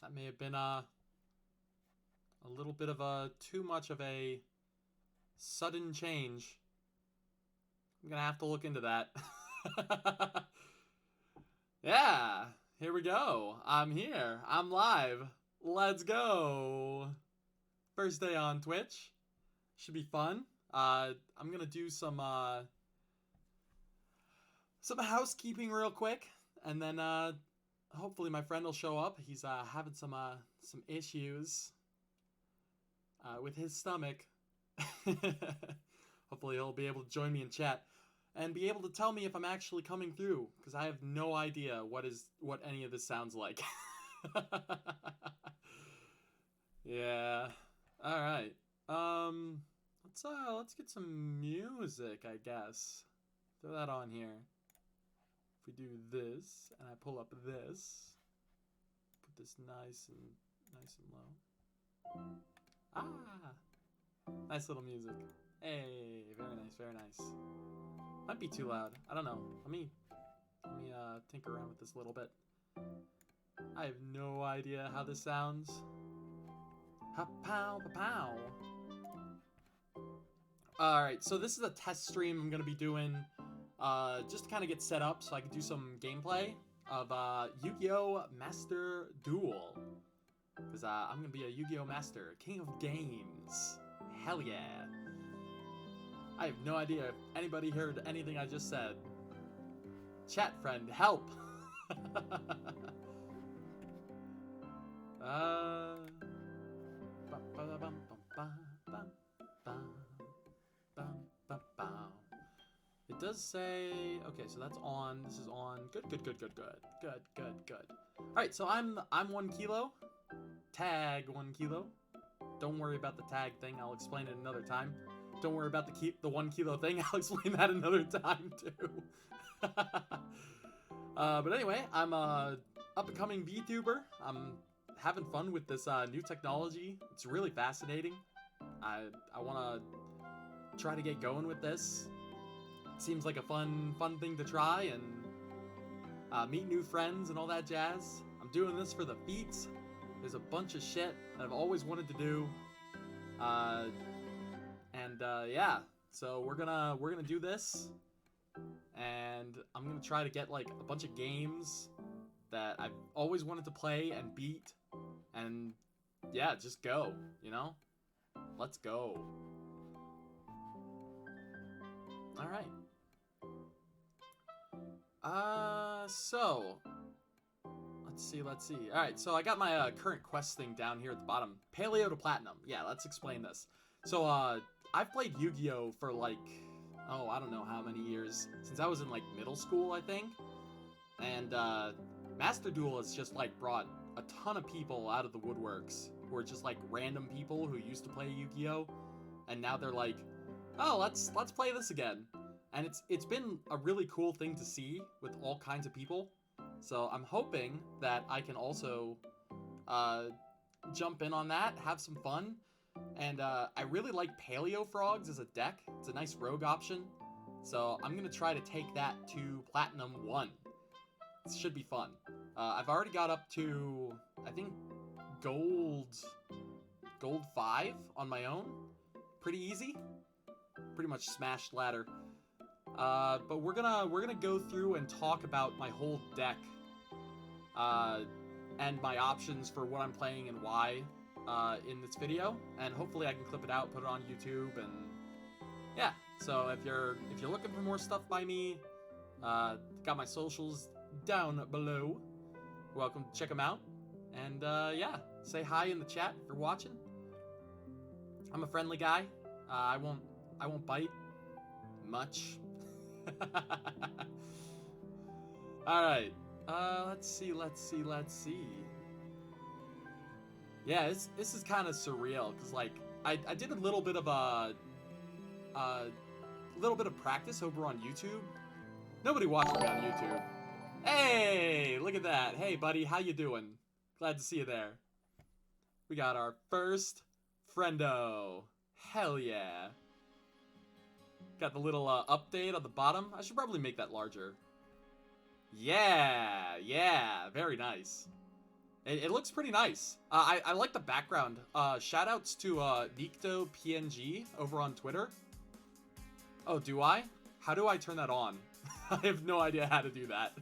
That may have been a little bit of a too much of a sudden change. I'm gonna have to look into that. Yeah, here we go. I'm here. I'm live. Let's go. First day on Twitch. Should be fun. I'm gonna do some housekeeping real quick, and then hopefully my friend will show up. He's having some issues with his stomach. Hopefully he'll be able to join me in chat and be able to tell me if I'm actually coming through, because I have no idea what any of this sounds like. Yeah. All right. Let's get some music, I guess. Throw that on here. If we do this and I pull up this, put this nice and low. Ah, nice little music. Hey, very nice, very nice. Might be too loud. I don't know. Let me tinker around with this a little bit. I have no idea how this sounds. Ha pow pa pow. Alright, so this is a test stream I'm gonna be doing just to kind of get set up so I can do some gameplay of Yu-Gi-Oh! Master Duel. Because I'm gonna be a Yu-Gi-Oh! Master, King of Games. Hell yeah. I have no idea if anybody heard anything I just said. Chat friend, help! It does say, okay, so that's on. This is on. Good. All right, so I'm 1 kilo. Tag 1 kilo. Don't worry about the tag thing. I'll explain it another time. Don't worry about the 1 kilo thing. I'll explain that another time too. But anyway, I'm a up-and-coming VTuber. I'm having fun with this new technology. It's really fascinating. I want to try to get going with this. Seems like a fun thing to try and meet new friends and all that jazz. I'm doing this for the feats. There's a bunch of shit that I've always wanted to do. Yeah, so we're gonna do this, and I'm gonna try to get like a bunch of games that I've always wanted to play and beat, and yeah, just go, you know? Let's go. All right. So let's see. All right, so I got my current quest thing down here at the bottom. Paleo to Platinum. Yeah, let's explain this. So I've played Yu-Gi-Oh! For like, oh, I don't know how many years, since I was in like middle school, I think. And Master Duel has just like brought a ton of people out of the woodworks who are just like random people who used to play Yu-Gi-Oh! And now they're like, oh, let's play this again. And it's been a really cool thing to see with all kinds of people. So I'm hoping that I can also jump in on that, have some fun. And I really like Paleo Frogs as a deck. It's a nice rogue option. So I'm going to try to take that to Platinum 1. It should be fun. I've already got up to, I think, Gold 5 on my own. Pretty easy. Pretty much smashed ladder. But we're gonna go through and talk about my whole deck, and my options for what I'm playing and why, in this video, and hopefully I can clip it out, put it on YouTube, and yeah. So if you're looking for more stuff by me, got my socials down below. Welcome to check them out, and yeah, say hi in the chat if you're watching. I'm a friendly guy. I won't bite much. Alright. Let's see. Yeah, this is kind of surreal, because, like, I did a little bit of practice over on YouTube. Nobody watched me on YouTube. Hey, look at that. Hey, buddy, how you doing? Glad to see you there. We got our first friendo. Hell yeah. Got the little update on the bottom. I should probably make that larger. Yeah, very nice. It looks pretty nice. I like the background. Shoutouts to Nikto PNG over on Twitter. Oh, do I? How do I turn that on? I have no idea how to do that.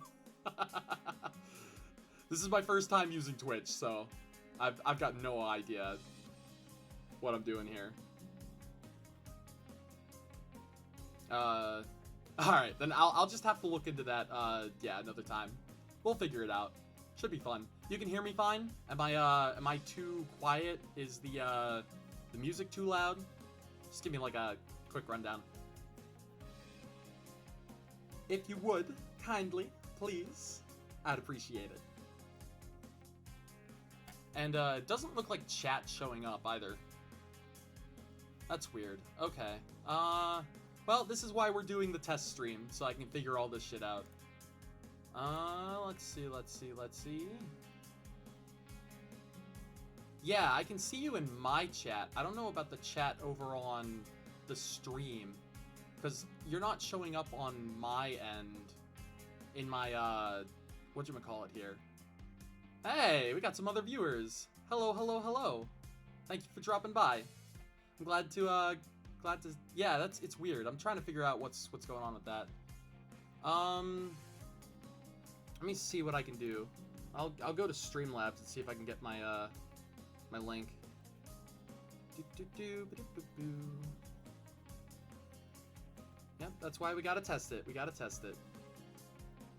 This is my first time using Twitch, so I've got no idea what I'm doing here. Alright, then I'll just have to look into that, yeah, another time. We'll figure it out. Should be fun. You can hear me fine? Am I too quiet? Is the music too loud? Just give me, like, a quick rundown. If you would, kindly, please, I'd appreciate it. And, it doesn't look like chat showing up, either. That's weird. Okay. Well, this is why we're doing the test stream, so I can figure all this shit out. Let's see. Yeah, I can see you in my chat. I don't know about the chat over on the stream, because you're not showing up on my end in my, whatchamacallit here. Hey, we got some other viewers. Hello. Thank you for dropping by. I'm glad to, yeah, it's weird. I'm trying to figure out what's going on with that. Let me see what I can do. I'll go to Streamlabs and see if I can get my my link. Yep, that's why we gotta test it.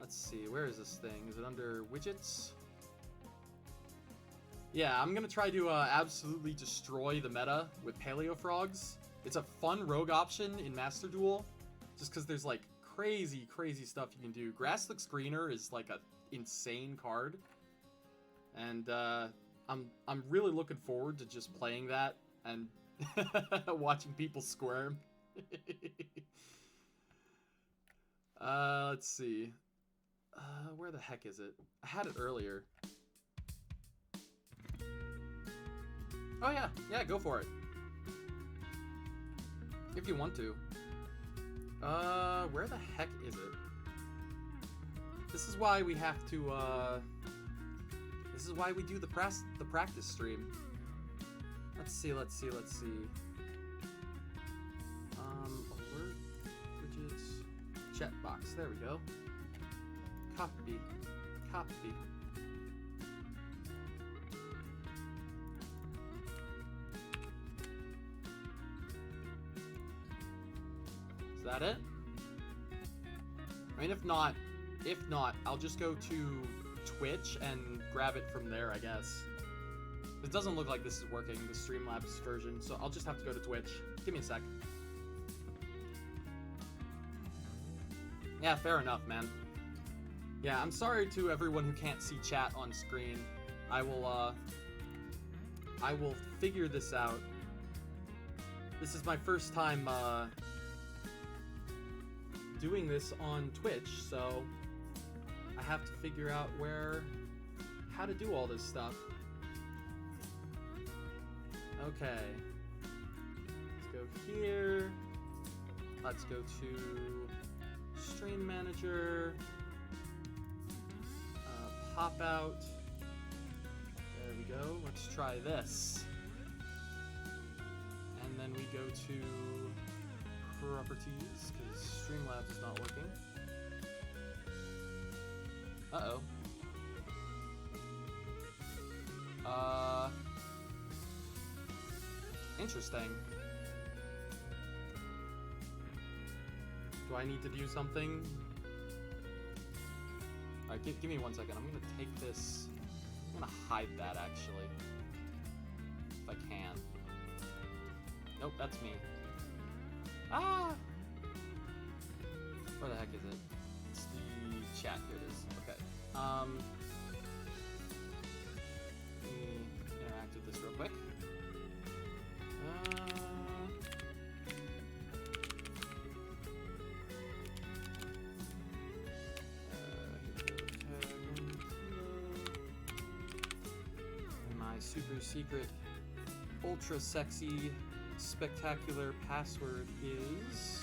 Let's see, where is this thing? Is it under widgets? Yeah, I'm gonna try to absolutely destroy the meta with Paleo frogs. It's a fun rogue option in Master Duel, just because there's like crazy stuff you can do. Grass Looks Greener is like a insane card, and I'm really looking forward to just playing that and watching people squirm. Let's see. Where the heck is it? I had it earlier. Oh yeah, go for it. If you want to. Where the heck is it? This is why we have to, this is why we do the practice stream. Let's see. Alert, widgets, chat box, there we go. Copy. Is that it? I mean, if not, I'll just go to Twitch and grab it from there, I guess. It doesn't look like this is working, the Streamlabs version, so I'll just have to go to Twitch. Give me a sec. Yeah, fair enough, man. Yeah, I'm sorry to everyone who can't see chat on screen. I will figure this out. This is my first time, doing this on Twitch, so I have to figure out how to do all this stuff. Okay. Let's go here. Let's go to Stream Manager. Pop out. There we go. Let's try this. And then we go to Properties, because Streamlabs is not working. Uh-oh. Interesting. Do I need to do something? Alright, give me 1 second. I'm gonna take this. I'm gonna hide that, actually. If I can. Nope, that's me. Ah! Where the heck is it? It's the chat. Here it is. Okay. Let me interact with this real quick. My super secret, ultra sexy, spectacular password is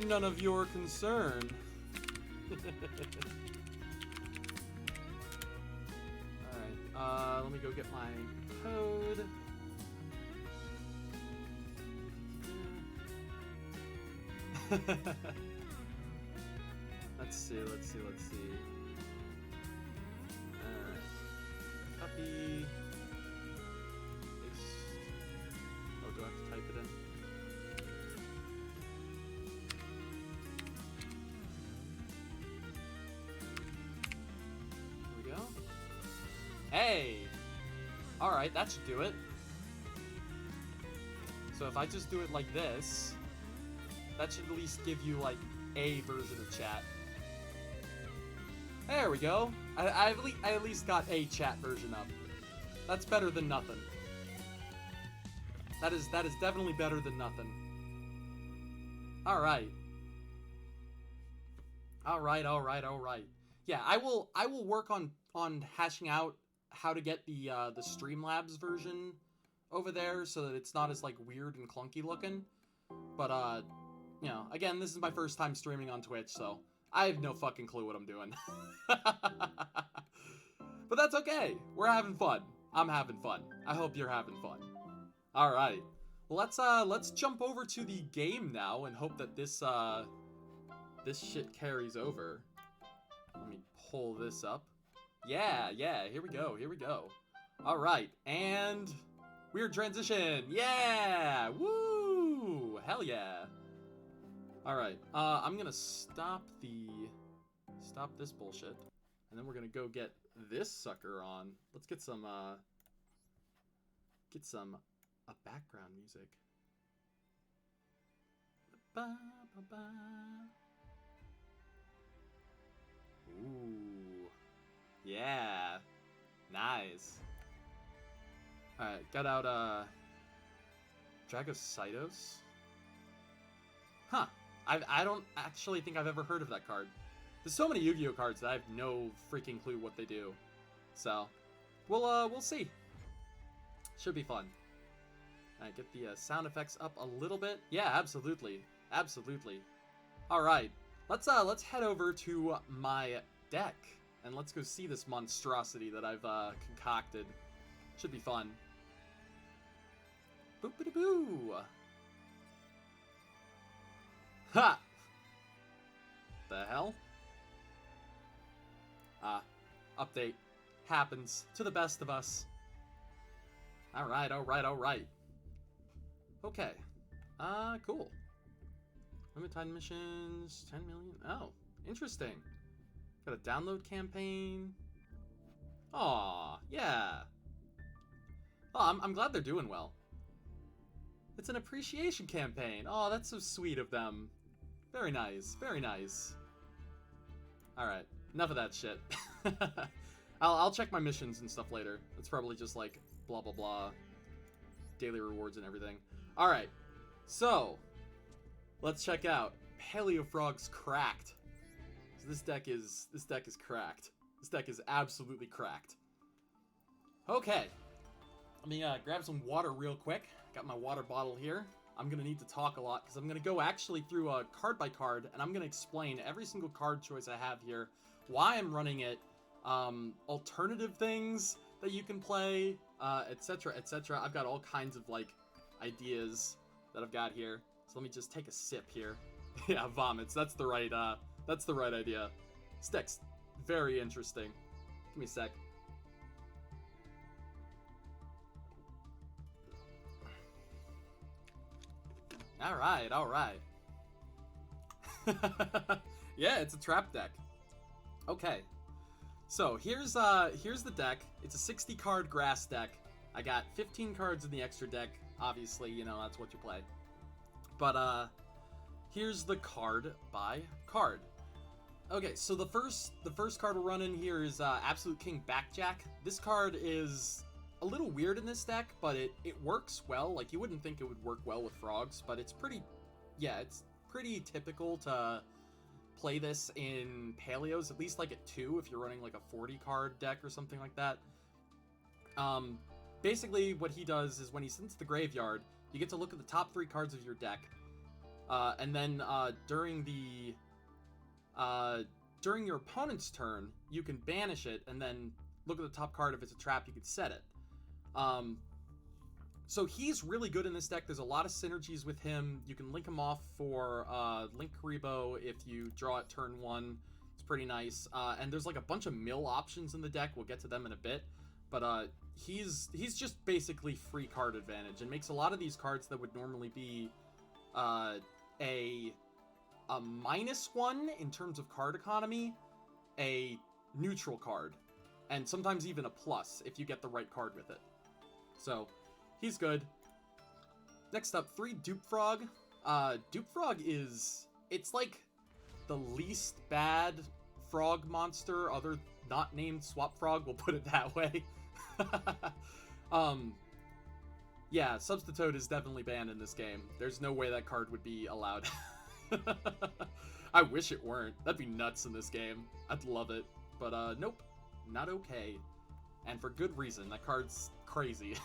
none of your concern. Let me go get my code. Let's see. Copy. Paste. Oh, do I have to type it in? Here we go. Hey! Alright, that should do it. So if I just do it like this, that should at least give you, like, a version of chat. There we go. I at least got a chat version up. That's better than nothing. That is definitely better than nothing. Alright. Alright. Yeah, I will work on hashing out how to get the Streamlabs version over there so that it's not as, like, weird and clunky looking. But, you know, again, this is my first time streaming on Twitch, so I have no fucking clue what I'm doing. But that's okay. We're having fun. I'm having fun. I hope you're having fun. Alright. Well, let's jump over to the game now and hope that this shit carries over. Let me pull this up. Yeah, here we go. Alright, and weird transition. Yeah! Woo! Hell yeah. Alright, I'm gonna stop this bullshit. And then we're gonna go get this sucker on. Let's get some background music. Ooh. Yeah. Nice. Alright, got out, Dragosidos? Huh. I don't actually think I've ever heard of that card. There's so many Yu-Gi-Oh cards that I have no freaking clue what they do. So, we'll see. Should be fun. Alright, get the sound effects up a little bit. Yeah, absolutely. Alright, let's head over to my deck. And let's go see this monstrosity that I've concocted. Should be fun. Boop-a-da-boo! Ha! The hell? Update. Happens to the best of us. Alright. Okay. Cool. Limited time missions, 10 million. Oh, interesting. Got a download campaign. Aw, yeah. Oh, I'm glad they're doing well. It's an appreciation campaign. Oh, that's so sweet of them. Very nice. Alright, enough of that shit. I'll check my missions and stuff later. It's probably just like blah blah blah. Daily rewards and everything. Alright, so let's check out Paleo Frog's Cracked. So this deck is cracked. This deck is absolutely cracked. Okay. Let me grab some water real quick. Got my water bottle here. I'm going to need to talk a lot because I'm going to go actually through card by card, and I'm going to explain every single card choice I have here, why I'm running it, alternative things that you can play, etc., etc. I've got all kinds of, like, ideas that I've got here. So let me just take a sip here. Yeah, vomits. That's the right idea. This deck's very interesting. Give me a sec. All right. Yeah, it's a trap deck. Okay. So, here's the deck. It's a 60 card grass deck. I got 15 cards in the extra deck. Obviously, you know, that's what you play. But here's the card by card. Okay, so the first card we're running here is Absolute King Backjack. This card is a little weird in this deck, but it works well. Like, you wouldn't think it would work well with frogs, but it's pretty typical to play this in Paleos, at least like at 2 if you're running like a 40 card deck or something like that. Basically what he does is when he sends to the graveyard, you get to look at the top 3 cards of your deck, and then during your opponent's turn, you can banish it and then look at the top card. If it's a trap, you can set it. So he's really good in this deck. There's a lot of synergies with him. You can link him off for Link Karibo if you draw at turn 1. It's pretty nice. And there's like a bunch of mill options in the deck. We'll get to them in a bit. But he's just basically free card advantage and makes a lot of these cards that would normally be a -1 in terms of card economy, a neutral card, and sometimes even a plus if you get the right card with it. So he's good. Next up, 3 Dupe Frog. Dupe Frog it's like the least bad frog monster, other not named Swap Frog, we'll put it that way. Yeah, Substitute is definitely banned in this game. There's no way that card would be allowed. I wish it weren't. That'd be nuts in this game. I'd love it. But, nope. Not okay. And for good reason. That card's crazy.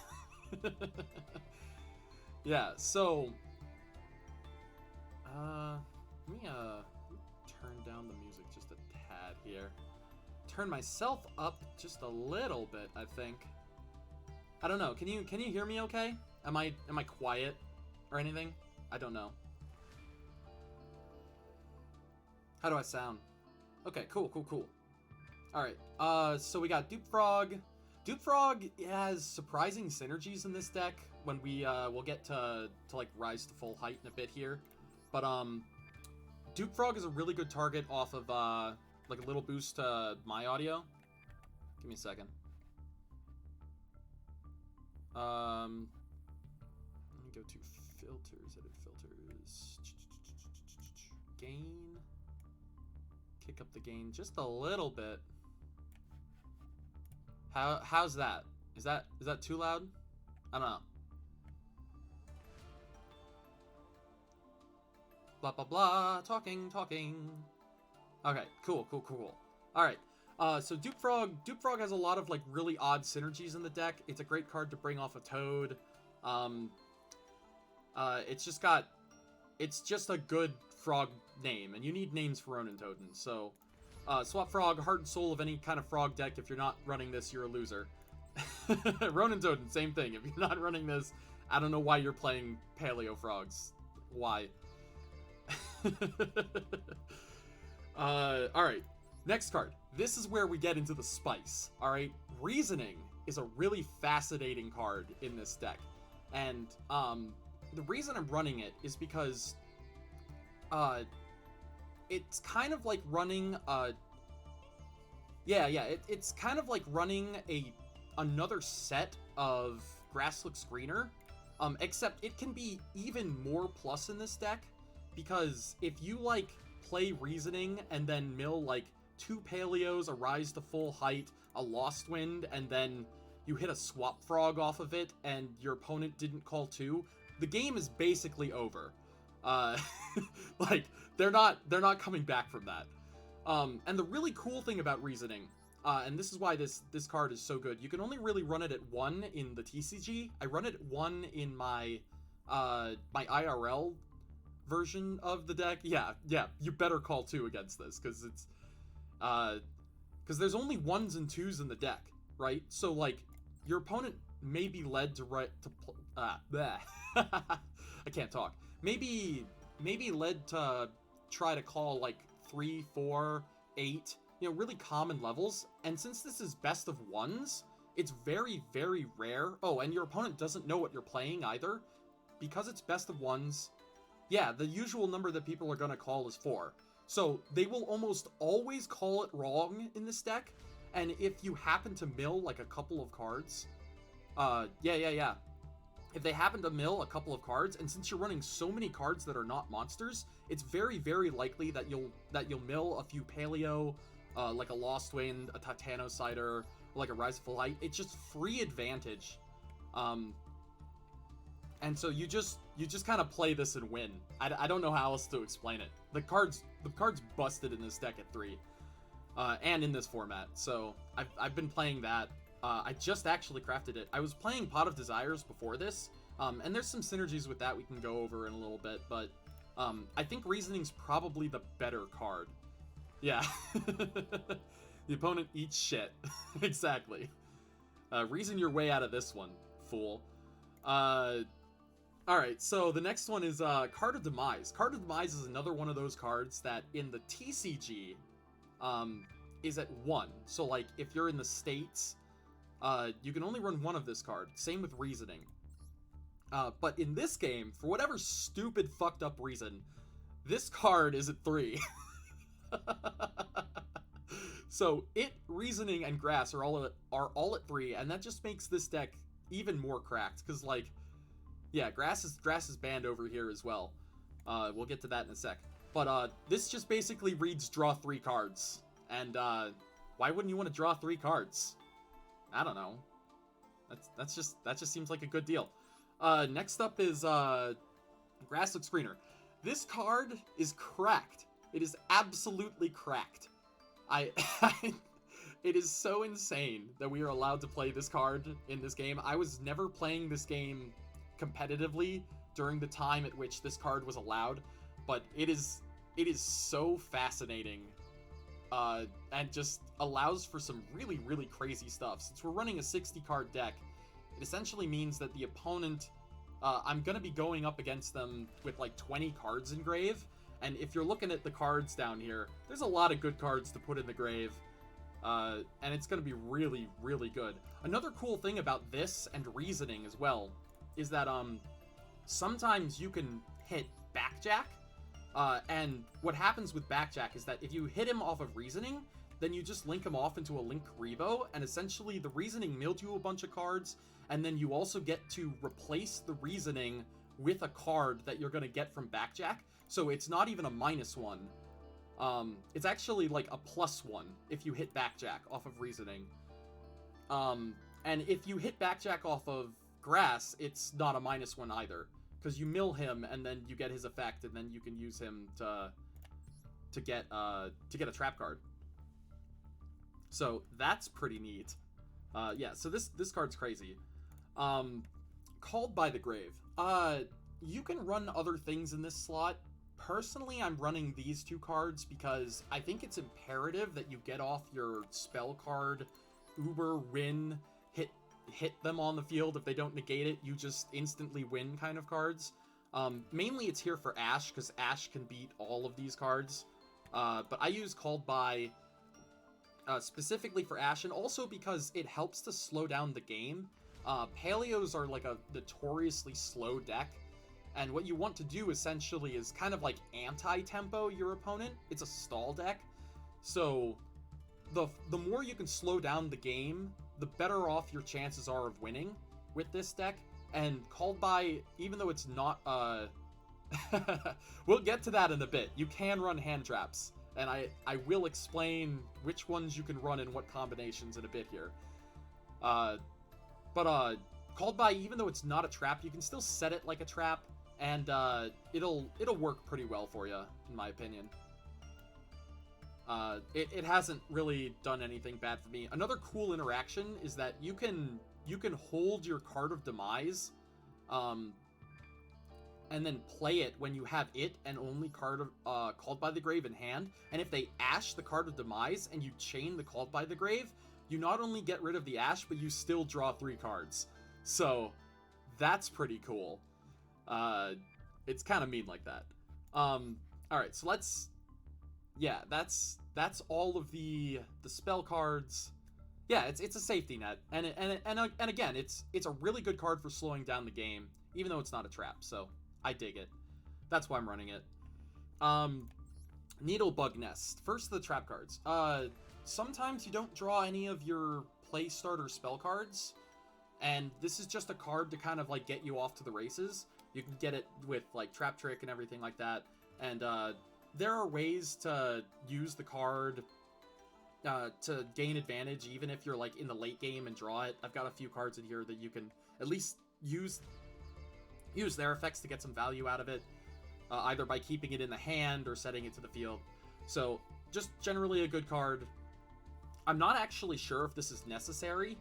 Yeah, so... let me, turn down the music just a tad here. Turn myself up just a little bit, I think. I don't know. Can you hear me okay? Am I quiet or anything? I don't know. How do I sound? Okay, cool. Alright, so we got Dupe Frog. Dupe Frog has surprising synergies in this deck when we'll get to like rise to full height in a bit here. But Dupe Frog is a really good target off of like a little boost to my audio. Give me a second. Let me go to filters, edit filters. Gain. Kick up the gain just a little bit. How's that? Is that too loud? I don't know. Blah blah blah. Talking. Okay, cool. Alright. So Dupe Frog has a lot of like really odd synergies in the deck. It's a great card to bring off a Toad. It's just a good frog name, and you need names for Ronin Toten. So, Swap Frog, Heart and Soul of any kind of frog deck. If you're not running this, you're a loser. Ronin Toten, same thing. If you're not running this, I don't know why you're playing Paleo Frogs. Why? Alright. Next card. This is where we get into the spice. Alright? Reasoning is a really fascinating card in this deck. And, the reason I'm running it is because, it's kind of like running, it's kind of like running another set of Grass Looks Greener, except it can be even more plus in this deck, because if you, like, play Reasoning and then mill, like, 2 Paleos, a Rise to Full Height, a Lost Wind, and then you hit a Swap Frog off of it, and your opponent didn't call 2, the game is basically over. Like, they're not coming back from that. And the really cool thing about Reasoning, and this is why this card is so good, you can only really run it at 1 in the TCG. I run it at 1 in my my IRL version of the deck. Yeah, you better call 2 against this, because it's because there's only 1s and 2s in the deck, right? So like your opponent may be led to I can't talk. Maybe led to try to call like 3, 4, 8, you know, really common levels. And since this is best of 1s, it's very, very rare. Oh, and your opponent doesn't know what you're playing either. Because it's best of 1s, yeah, the usual number that people are going to call is 4. So they will almost always call it wrong in this deck. And if you happen to mill like a couple of cards, if they happen to mill a couple of cards, and since you're running so many cards that are not monsters, it's very, very likely that you'll mill a few Paleo, like a Lost Wind, a Titano Cider, or like a Rise of Full Height. It's just free advantage. And so you just kind of play this and win. I don't know how else to explain it. The card's busted in this deck at 3, and in this format. So I've been playing that. I just actually crafted it. I was playing Pot of Desires before this, and there's some synergies with that we can go over in a little bit, but I think Reasoning's probably the better card. Yeah. The opponent eats shit. Exactly. Reason your way out of this one, fool. Alright, so the next one is Card of Demise. Card of Demise is another one of those cards that in the TCG is at 1. So, like, if you're in the States, you can only run one of this card. Same with Reasoning. But in this game, for whatever stupid fucked up reason, this card is at 3. So it, Reasoning, and Grass are all at 3, and that just makes this deck even more cracked. Because, like, yeah, Grass is banned over here as well. We'll get to that in a sec. But this just basically reads draw 3 cards, and why wouldn't you want to draw 3 cards? I don't know. That just seems like a good deal. Next up is Grass looks greener. This card is cracked. It is absolutely cracked. It is so insane that we are allowed to play this card in this game. I was never playing this game competitively during the time at which this card was allowed, but it is so fascinating, and just allows for some really, really crazy stuff. Since we're running a 60 card deck, it essentially means that the opponent, I'm gonna be going up against them with like 20 cards in grave. And if you're looking at the cards down here, there's a lot of good cards to put in the grave. And it's going to be really, really good. Another cool thing about this and Reasoning as well is that sometimes you can hit Backjack. And what happens with Backjack is that if you hit him off of Reasoning, then you just link him off into a Link Revo, and essentially the Reasoning milled you a bunch of cards, and then you also get to replace the Reasoning with a card that you're going to get from Backjack. So it's not even a -1. It's actually like a +1 if you hit Backjack off of Reasoning. And if you hit Backjack off of Grass, it's not a -1 either, because you mill him and then you get his effect, and then you can use him to get a trap card. So that's pretty neat. Yeah. So this card's crazy. Called by the Grave. You can run other things in this slot. Personally, I'm running these 2 cards because I think it's imperative that you get off your spell card, Uber, win, hit them on the field. If they don't negate it, you just instantly win kind of cards. Mainly it's here for Ash, because Ash can beat all of these cards. But I use Called By specifically for Ash, and also because it helps to slow down the game. Paleos are like a notoriously slow deck. And what you want to do, essentially, is kind of like anti-tempo your opponent. It's a stall deck. So, the more you can slow down the game, the better off your chances are of winning with this deck. And Called By, even though it's not, we'll get to that in a bit. You can run hand traps. And I will explain which ones you can run in what combinations in a bit here. But Called By, even though it's not a trap, you can still set it like a trap. And it'll work pretty well for you, in my opinion. It hasn't really done anything bad for me. Another cool interaction is that you can hold your Card of Demise, and then play it when you have it and only card of Called by the Grave in hand. And if they ash the Card of Demise and you chain the Called by the Grave, you not only get rid of the ash, but you still draw 3 cards. So that's pretty cool. It's kind of mean like that. Alright, so that's all of the spell cards. Yeah, it's a safety net, and again, it's a really good card for slowing down the game, even though it's not a trap. So I dig it. That's why I'm running it. Needlebug Nest. First of the trap cards. Sometimes you don't draw any of your play starter spell cards, and this is just a card to kind of like get you off to the races. You can get it with like Trap Trick and everything like that, and there are ways to use the card to gain advantage, even if you're like in the late game and draw it. I've got a few cards in here that you can at least use their effects to get some value out of it, either by keeping it in the hand or setting it to the field. So just generally a good card. I'm not actually sure if this is necessary,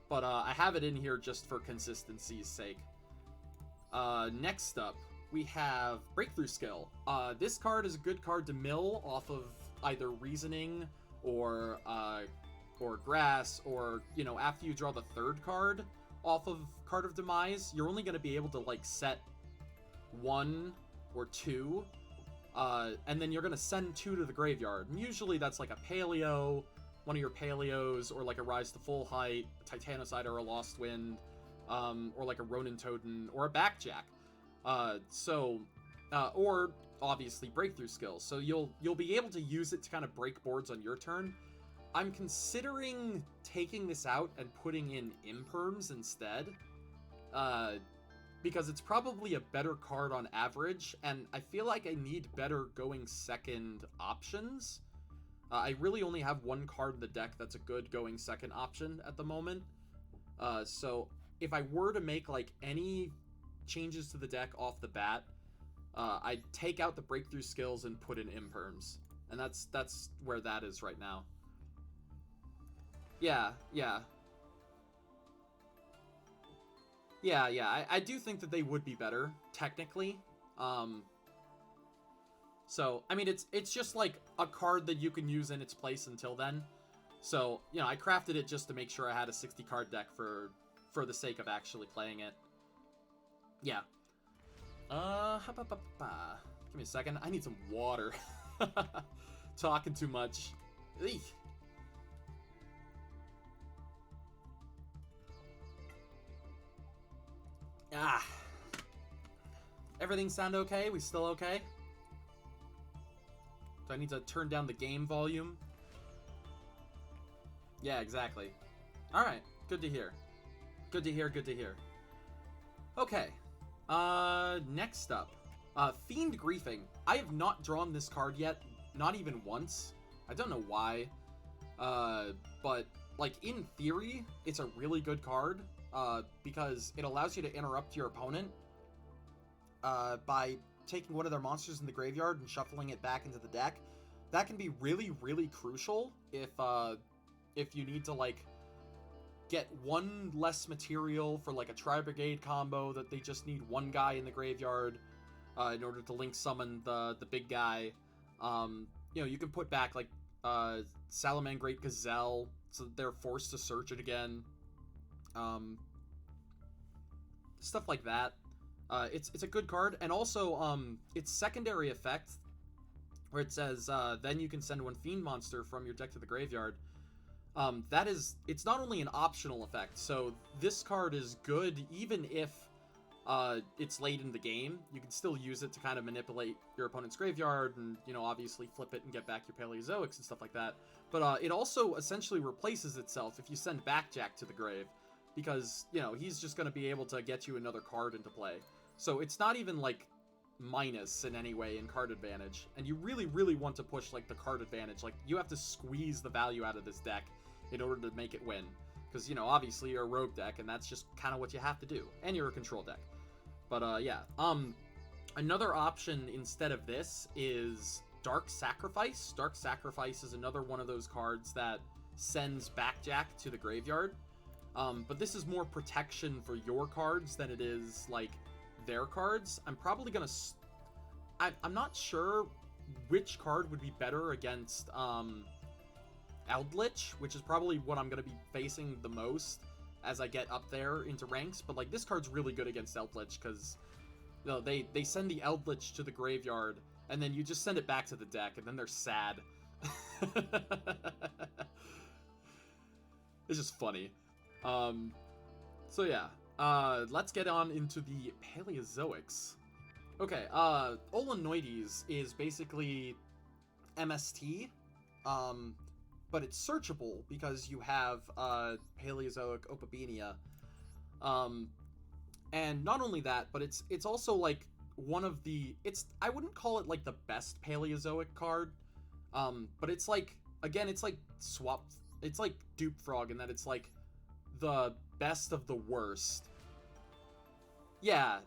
but I have it in here just for consistency's sake. Next up, we have Breakthrough Skill. This card is a good card to mill off of either Reasoning or grass, or, you know, after you draw the third card off of Card of Demise, you're only going to be able to, like, set 1 or 2, and then you're going to send 2 to the graveyard. And usually that's like a Paleo, one of your Paleos, or like a Rise to Full Height, a Titano Cider, or a Lost Wind, or like a Ronin Totem, or a Backjack. Or obviously breakthrough skills. So you'll be able to use it to kind of break boards on your turn. I'm considering taking this out and putting in Imperms instead, because it's probably a better card on average, and I feel like I need better going second options. I really only have one card in the deck that's a good going second option at the moment. So if I were to make like any changes to the deck off the bat, I'd take out the breakthrough skills and put in Imperms, and that's where that is right now. Yeah. I do think that they would be better technically. So I mean, it's just like a card that you can use in its place until then. So, you know, I crafted it just to make sure I had a 60 card deck for the sake of actually playing it. Yeah. Give me a second. I need some water. Talking too much. Eek. Everything sound okay? We still okay? Do I need to turn down the game volume? Yeah, exactly. Alright, good to hear. Good to hear. Okay. Next up. Fiend Griefing. I have not drawn this card yet, not even once. I don't know why. But, like, in theory, it's a really good card. Because it allows you to interrupt your opponent by taking one of their monsters in the graveyard and shuffling it back into the deck. That can be really, really crucial if you need to, like, get one less material for, like, a Tri-Brigade combo that they just need one guy in the graveyard in order to link summon the big guy. You know, you can put back, like, Salamangreat Gazelle, so they're forced to search it again. Stuff like that. It's a good card, and also its secondary effect, where it says then you can send one fiend monster from your deck to the graveyard. It's not only an optional effect, so this card is good even if it's late in the game. You can still use it to kind of manipulate your opponent's graveyard and, you know, obviously flip it and get back your Paleozoics and stuff like that. But it also essentially replaces itself if you send Backjack to the grave, because, you know, he's just going to be able to get you another card into play. So it's not even, like, minus in any way in card advantage. And you really, really want to push, like, the card advantage. Like, you have to squeeze the value out of this deck in order to make it win. Because, you know, obviously you're a rogue deck, and that's just kind of what you have to do. And you're a control deck. But, yeah. Another option instead of this is Dark Sacrifice. Dark Sacrifice is another one of those cards that sends Backjack to the graveyard. But this is more protection for your cards than it is, like, their cards. I'm probably gonna... I'm not sure which card would be better against, Eldritch, which is probably what I'm gonna be facing the most as I get up there into ranks. But, like, this card's really good against Eldritch, because, you know, they send the Eldritch to the graveyard, and then you just send it back to the deck, and then they're sad. It's just funny. So yeah, let's get on into the Paleozoics. Okay, Olenoides is basically MST, but it's searchable because you have, Paleozoic Opabenia. And not only that, but it's also, like, one of the, I wouldn't call it, like, the best Paleozoic card, but it's, like, again, it's, like, it's, like, Dupe Frog in that it's, like, the best of the worst. Yeah.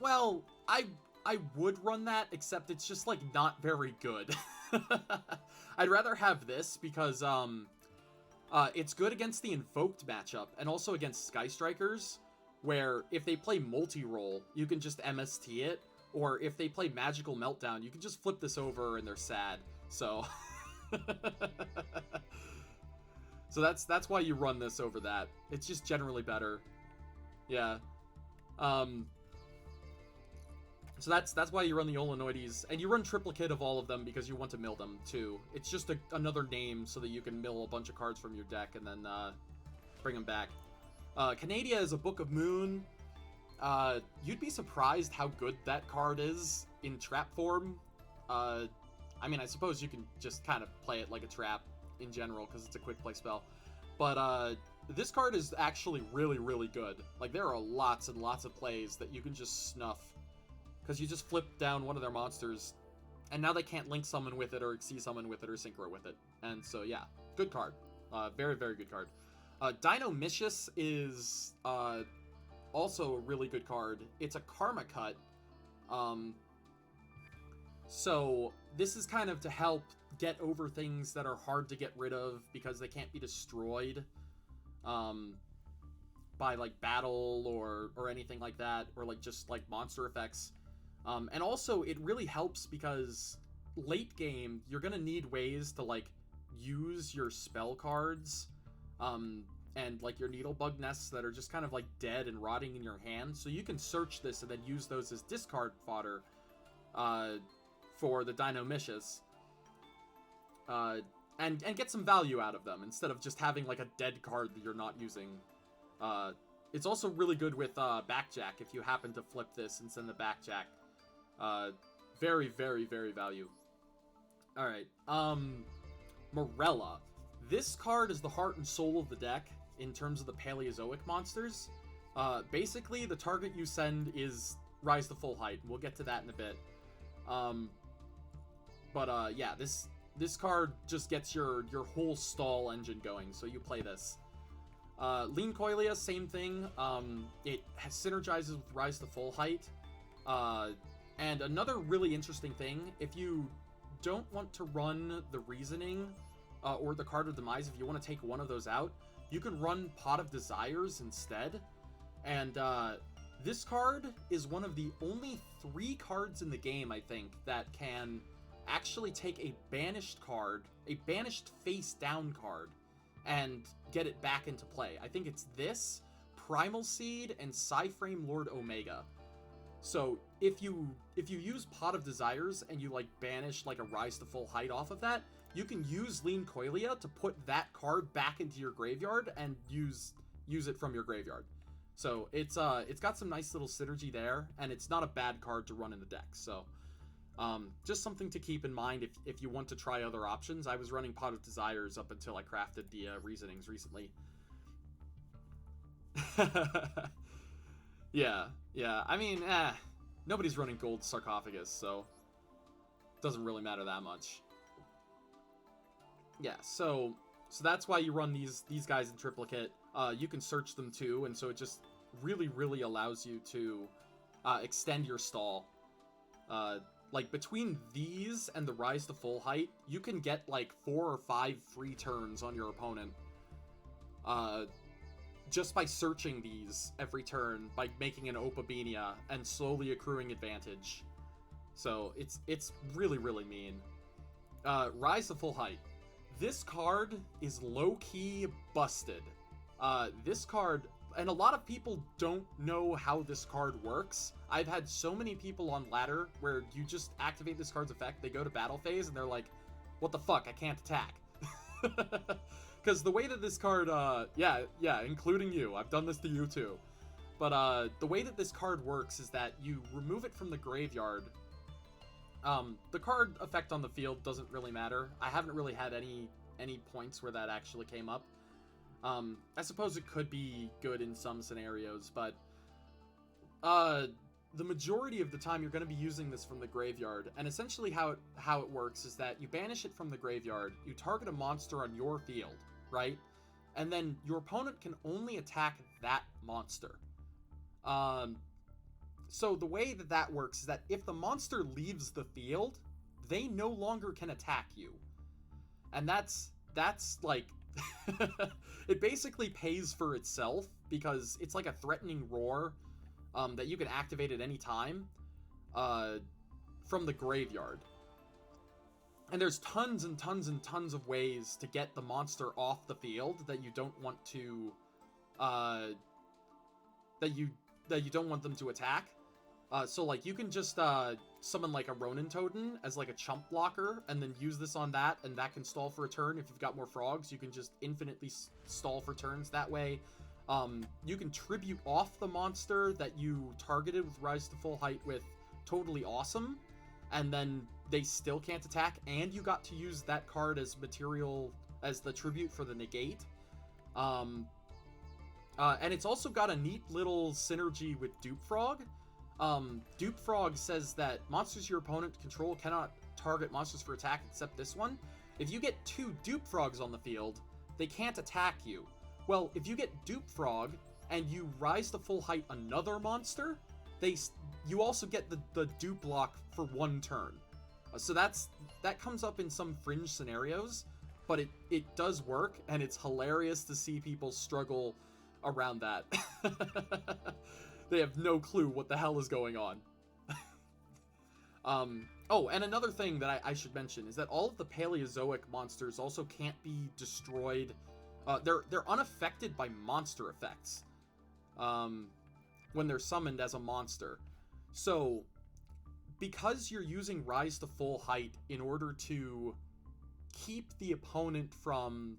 Well, I would run that, except it's just, like, not very good. I'd rather have this because, it's good against the Invoked matchup, and also against Sky Strikers, where if they play multi-roll, you can just MST it, or if they play Magical Meltdown, you can just flip this over and they're sad. So, So that's why you run this over that. It's just generally better. Yeah. So that's why you run the Olenoides, and you run triplicate of all of them because you want to mill them too. It's just another name so that you can mill a bunch of cards from your deck and then bring them back. Canadia is a Book of Moon. You'd be surprised how good that card is in trap form. I mean, I suppose you can just kind of play it like a trap in general because it's a quick play spell. But this card is actually really, really good. Like, there are lots and lots of plays that you can just snuff. Because you just flip down one of their monsters, and now they can't link summon with it, or Xyz summon with it, or synchro with it. And so, yeah, good card. Very, very good card. Dinomicious is also a really good card. It's a Karma Cut. So this is kind of to help get over things that are hard to get rid of because they can't be destroyed by, like, battle or anything like that, or, like, just, like, monster effects. And also, it really helps because late game, you're gonna need ways to, like, use your spell cards, and, like, your Needlebug nests that are just kind of, like, dead and rotting in your hand. So you can search this and then use those as discard fodder, for the Dinomicious. And get some value out of them, instead of just having, like, a dead card that you're not using. It's also really good with, Backjack, if you happen to flip this and send the Backjack. Very, very, very value. Alright, Morella. This card is the heart and soul of the deck in terms of the Paleozoic monsters. Basically, the target you send is Rise to Full Height. We'll get to that in a bit. Yeah, this card just gets your whole stall engine going, so you play this. Lean Coilia, same thing. It synergizes with Rise to Full Height. And another really interesting thing, if you don't want to run the Reasoning or the Card of Demise, if you want to take one of those out, you can run Pot of Desires instead. And this card is one of the only 3 cards in the game, I think, that can actually take a banished card, a banished face-down card, and get it back into play. I think it's this, Primal Seed, and Psyframe Lord Omega. So if you use Pot of Desires and you, like, banish, like, a Rise to Full Height off of that, you can use Lean Coilia to put that card back into your graveyard and use it from your graveyard. So it's got some nice little synergy there, and it's not a bad card to run in the deck. So just something to keep in mind if you want to try other options. I was running Pot of Desires up until I crafted the Reasonings recently. Yeah. I mean, nobody's running Gold Sarcophagus, so it doesn't really matter that much. Yeah, so that's why you run these guys in triplicate. You can search them too, and so it just really, really allows you to extend your stall. Like, between these and the Rise to Full Height, you can get, like, 4 or 5 free turns on your opponent. Just by searching these every turn, by making an Opabinia and slowly accruing advantage. So, it's really, really mean. Rise to Full Height. This card is low-key busted. This card, and a lot of people don't know how this card works. I've had so many people on ladder where you just activate this card's effect, they go to battle phase, and they're like, what the fuck, I can't attack. Because the way that this card, yeah, including you, I've done this to you too. But the way that this card works is that you remove it from the graveyard. The card effect on the field doesn't really matter. I haven't really had any points where that actually came up. I suppose it could be good in some scenarios, but the majority of the time you're going to be using this from the graveyard, and essentially how it works is that you banish it from the graveyard, you target a monster on your field, right? And then your opponent can only attack that monster. So the way that works is that if the monster leaves the field, they no longer can attack you. And that's like... it basically pays for itself, because it's like a threatening roar that you can activate at any time from the graveyard. And there's tons and tons and tons of ways to get the monster off the field that you don't want to, that you don't want them to attack. So like you can just summon like a Ronin Totem as like a chump blocker, and then use this on that, and that can stall for a turn. If you've got more frogs, you can just infinitely stall for turns that way. You can tribute off the monster that you targeted with Rise to Full Height with Totally Awesome, and then they still can't attack, and you got to use that card as material, as the tribute for the negate. And it's also got a neat little synergy with Dupe Frog. Dupe Frog says that monsters your opponent control cannot target monsters for attack except this one. If you get 2 Dupe Frogs on the field, they can't attack you. Well, if you get Dupe Frog and you Rise to Full Height another monster, you also get the dupe block for 1 turn. So that comes up in some fringe scenarios, but it does work, and it's hilarious to see people struggle around that. They have no clue what the hell is going on. Oh, and another thing that I should mention is that all of the Paleozoic monsters also can't be destroyed. They're unaffected by monster effects when they're summoned as a monster. So, because you're using Rise to Full Height in order to keep the opponent from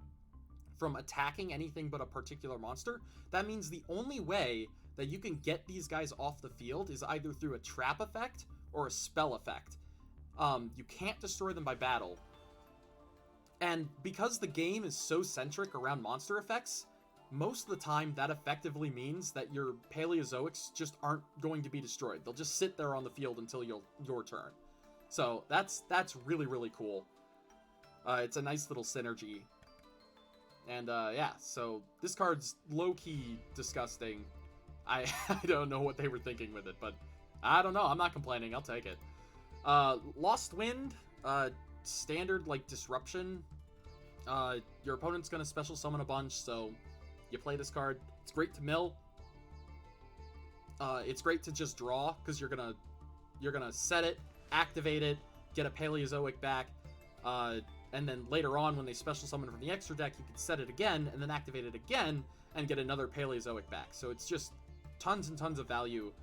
attacking anything but a particular monster, that means the only way that you can get these guys off the field is either through a trap effect or a spell effect. You can't destroy them by battle. And because the game is so centric around monster effects, most of the time that effectively means that your Paleozoics just aren't going to be destroyed. They'll just sit there on the field until your turn. So that's really, really cool. It's a nice little synergy. And yeah, so this card's low-key disgusting. I don't know what they were thinking with it, but I don't know. I'm not complaining. I'll take it. Lost Wind, standard like disruption. Your opponent's gonna special summon a bunch, so you play this card. It's great to mill. It's great to just draw, because you're gonna set it, activate it, get a Paleozoic back, and then later on when they special summon from the extra deck, you can set it again and then activate it again and get another Paleozoic back. So it's just tons and tons of value,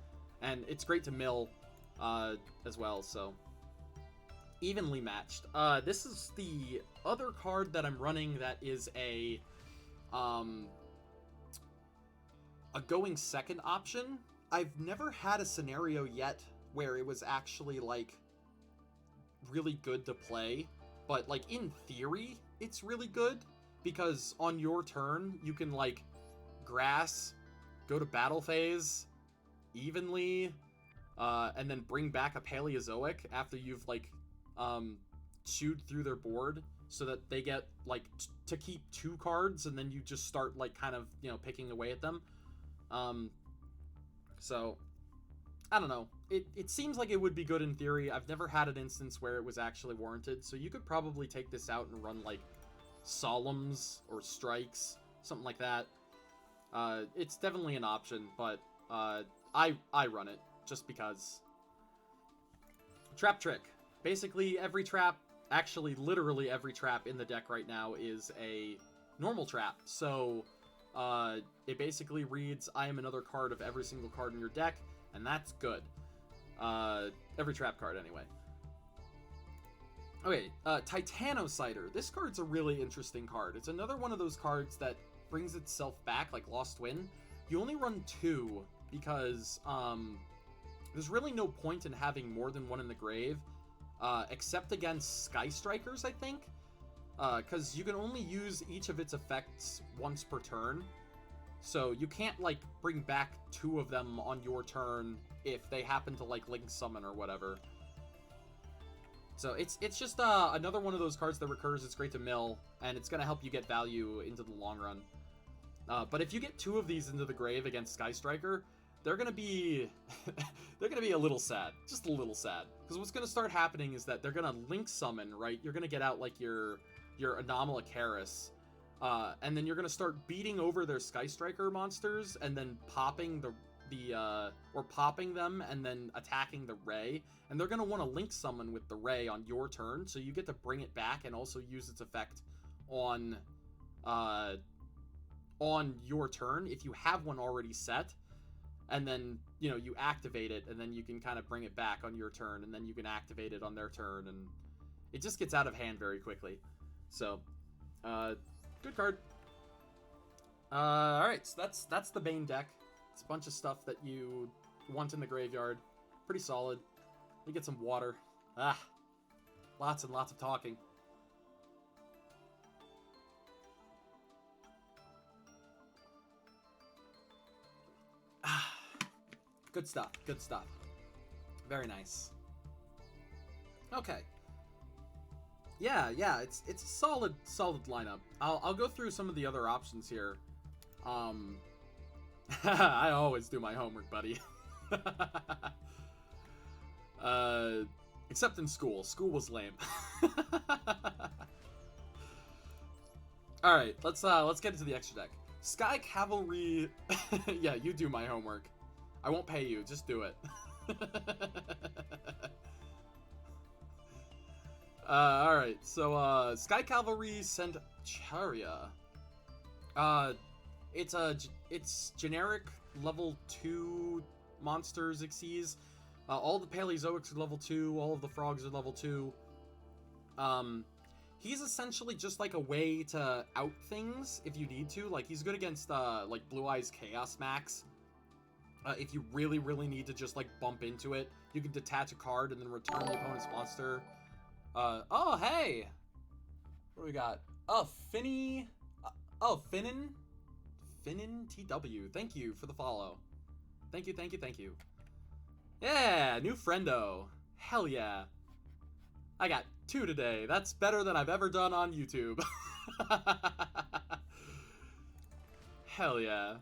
and it's great to mill as well. So evenly matched. This is the other card that I'm running that is a going second option. I've never had a scenario yet where it was actually like really good to play, but like in theory it's really good, because on your turn you can like grass, go to battle phase evenly, and then bring back a Paleozoic after you've like chewed through their board, so that they get like to keep 2 cards, and then you just start like kind of, you know, picking away at them. So I don't know. It seems like it would be good in theory. I've never had an instance where it was actually warranted, so you could probably take this out and run like Solemns or Strikes, something like that. It's definitely an option, but I run it just because. Trap Trick. Basically every trap, actually literally every trap in the deck right now is a normal trap. So it basically reads, I am another card of every single card in your deck, and that's good. Every trap card anyway. Okay, Titano Cider. This card's a really interesting card. It's another one of those cards that brings itself back, like Lost Wind. You only run 2, because there's really no point in having more than 1 in the grave, except against Sky Strikers, I think. Because you can only use each of its effects once per turn. So you can't, like, bring back 2 of them on your turn if they happen to, like, Link Summon or whatever. So it's just another one of those cards that recurs. It's great to mill, and it's going to help you get value into the long run. But if you get 2 of these into the grave against Sky Striker, they're going to be a little sad. Just a little sad. Because what's going to start happening is that they're going to Link Summon, right? You're going to get out, like, your Anomalocaris, and then you're going to start beating over their Sky Striker monsters, and then popping or popping them and then attacking the ray, and they're going to want to link summon with the ray on your turn, so you get to bring it back and also use its effect on your turn if you have one already set, and then, you know, you activate it, and then you can kind of bring it back on your turn, and then you can activate it on their turn, and it just gets out of hand very quickly. So, good card. Alright, so that's the Bane deck. It's a bunch of stuff that you want in the graveyard. Pretty solid. Let me get some water. Lots and lots of talking. Good stuff, good stuff. Very nice. Okay. Yeah, it's a solid lineup. I'll go through some of the other options here. I always do my homework, buddy. Except in school. School was lame. All right, let's get into the extra deck. Sky Cavalry. Yeah, you do my homework. I won't pay you. Just do it. All right. So Sky Cavalry sent Charia. It's generic level 2 monsters Xyz. All the Paleozoics are level 2. All of the frogs are level 2. He's essentially just like a way to out things if you need to. Like, he's good against like Blue Eyes Chaos Max. If you really need to just like bump into it, you can detach a card and then return the opponent's monster. Oh hey, what do we got? Oh, Finny. Oh, Finnin TW. Thank you for the follow. Thank you. Yeah, new friendo. Hell yeah. I got 2 today. That's better than I've ever done on YouTube. Hell yeah.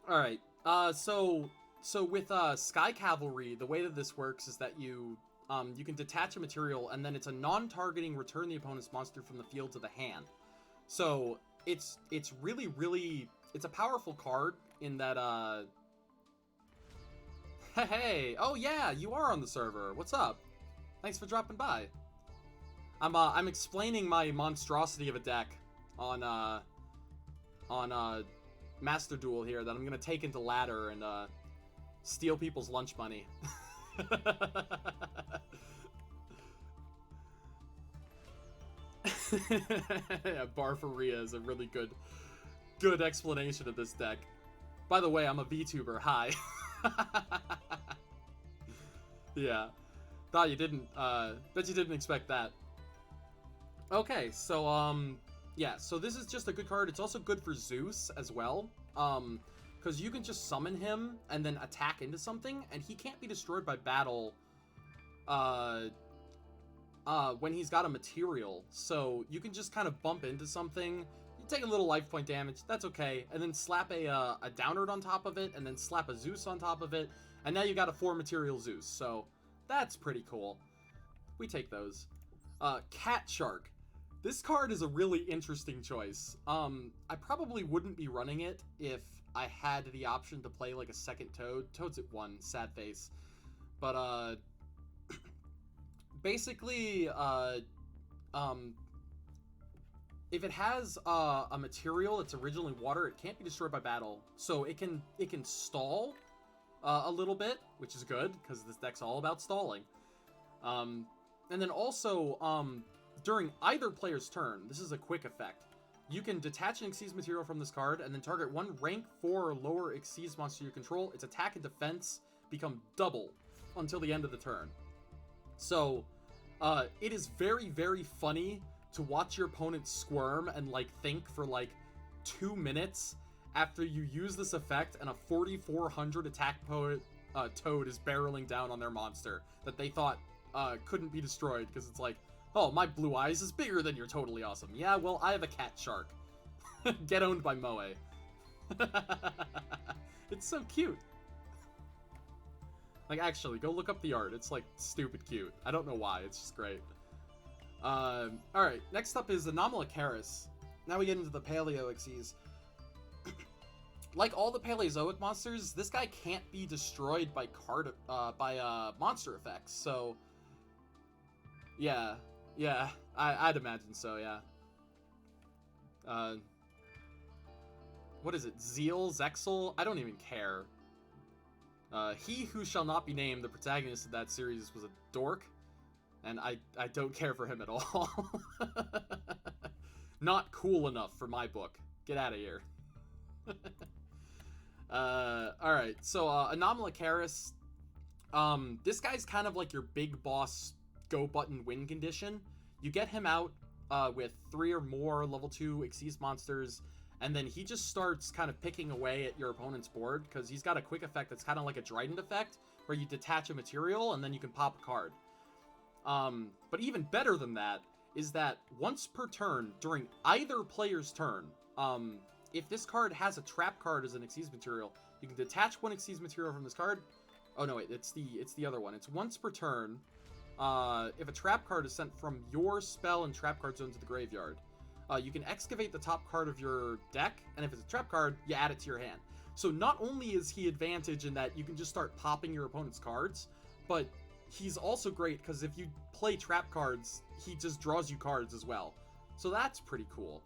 All right. So with Sky Cavalry, the way that this works is that you can detach a material, and then it's a non-targeting return the opponent's monster from the field to the hand. So it's really it's a powerful card in that hey, oh yeah, you are on the server. What's up? Thanks for dropping by. I'm explaining my monstrosity of a deck on Master Duel here that I'm gonna take into ladder and steal people's lunch money. Yeah, Barfaria is a really good explanation of this deck. By the way, I'm a VTuber. Hi. Yeah. Thought you didn't, bet you didn't expect that. Okay, so, yeah, so this is just a good card. It's also good for Zeus as well. Because you can just summon him and then attack into something, and he can't be destroyed by battle, when he's got a material. So you can just kind of bump into something, you take a little life point damage, that's okay, and then slap a Downward on top of it, and then slap a Zeus on top of it, and now you got a 4 material Zeus, so that's pretty cool. We take those. Cat Shark. This card is a really interesting choice. I probably wouldn't be running it if I had the option to play like a second Toad. Toad's at 1, sad face. But, basically, if it has a material that's originally water, it can't be destroyed by battle. So it can stall a little bit, which is good, because this deck's all about stalling. And then also, during either player's turn, this is a quick effect. You can detach an Xyz material from this card, and then target one rank 4 or lower Xyz monster you control. Its attack and defense become double until the end of the turn. So, it is very funny to watch your opponent squirm and, like, think for, like, 2 minutes after you use this effect and a 4,400 attack Toad is barreling down on their monster that they thought couldn't be destroyed, because it's like, oh, my Blue Eyes is bigger than your Totally Awesome. Yeah, well, I have a Cat Shark. Get owned by Moe. It's so cute. Like, actually, go look up the art. It's, like, stupid cute. I don't know why. It's just great. Alright, next up is Anomalocaris. Now we get into the Paleo Xyz. like all the Paleozoic monsters, this guy can't be destroyed by monster effects. So, yeah, I'd imagine so. Yeah. What is it? Zeal, Zexel? I don't even care. He who shall not be named, the protagonist of that series, was a dork, and I don't care for him at all. Not cool enough for my book. Get out of here. Alright, so Anomalocaris. This guy's kind of like your big boss go button win condition. You get him out with 3 or more level 2 Xyz monsters, and then he just starts kind of picking away at your opponent's board, because he's got a quick effect that's kind of like a Trident effect, where you detach a material and then you can pop a card. But even better than that is that once per turn, during either player's turn, if this card has a trap card as an Xyz material, you can detach 1 Xyz material from this card. Oh no, wait, it's the other one. It's once per turn. If a trap card is sent from your spell and trap card zone to the graveyard, you can excavate the top card of your deck, and if it's a trap card, you add it to your hand. So not only is he advantage in that you can just start popping your opponent's cards, but he's also great because if you play trap cards, he just draws you cards as well. So that's pretty cool.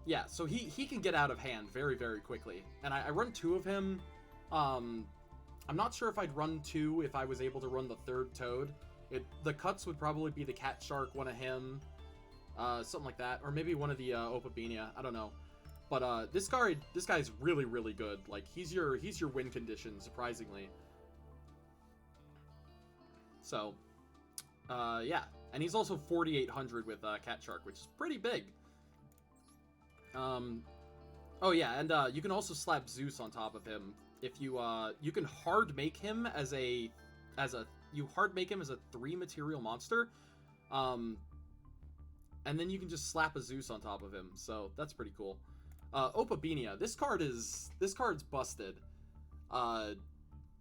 Yeah, so he can get out of hand very, very quickly. And I run 2 of him. I'm not sure if I'd run 2 if I was able to run the 3rd Toad. The cuts would probably be the Cat Shark, one of him, something like that, or maybe one of the Opabinia. I don't know, but this guy's really, really good. Like he's your win condition, surprisingly. So, yeah, and he's also 4,800 with Cat Shark, which is pretty big. Oh yeah, and you can also slap Zeus on top of him if you can hard make him as a 3 material monster, and then you can just slap a Zeus on top of him, so that's pretty cool. Opabinia, this card's busted.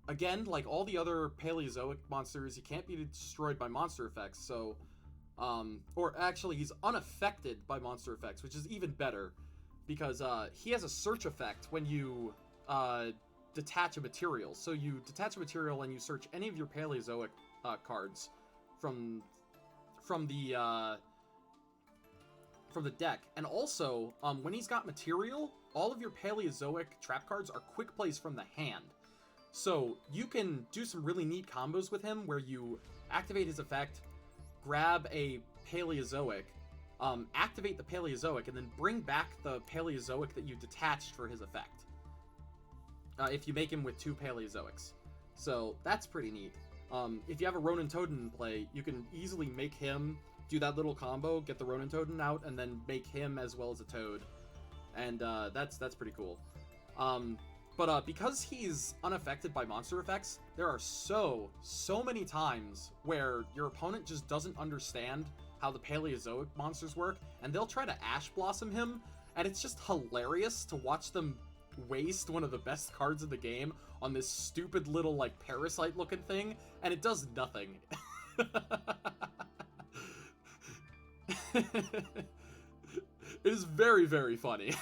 Again, like all the other Paleozoic monsters, he can't be destroyed by monster effects, so or actually he's unaffected by monster effects, which is even better, because he has a search effect when you detach a material. So you detach a material and you search any of your Paleozoic cards from the deck. And also, when he's got material, all of your Paleozoic trap cards are quick plays from the hand. So you can do some really neat combos with him where you activate his effect, grab a Paleozoic, activate the Paleozoic, and then bring back the Paleozoic that you detached for his effect. If you make him with 2 Paleozoics. So that's pretty neat. If you have a Ronin Totem in play, you can easily make him do that little combo, get the Ronin Totem out, and then make him as well as a Toad. And that's pretty cool. But because he's unaffected by monster effects, there are so many times where your opponent just doesn't understand how the Paleozoic monsters work, and they'll try to Ash Blossom him, and it's just hilarious to watch them waste one of the best cards in the game on this stupid little, like, parasite-looking thing, and it does nothing. It is very, very funny.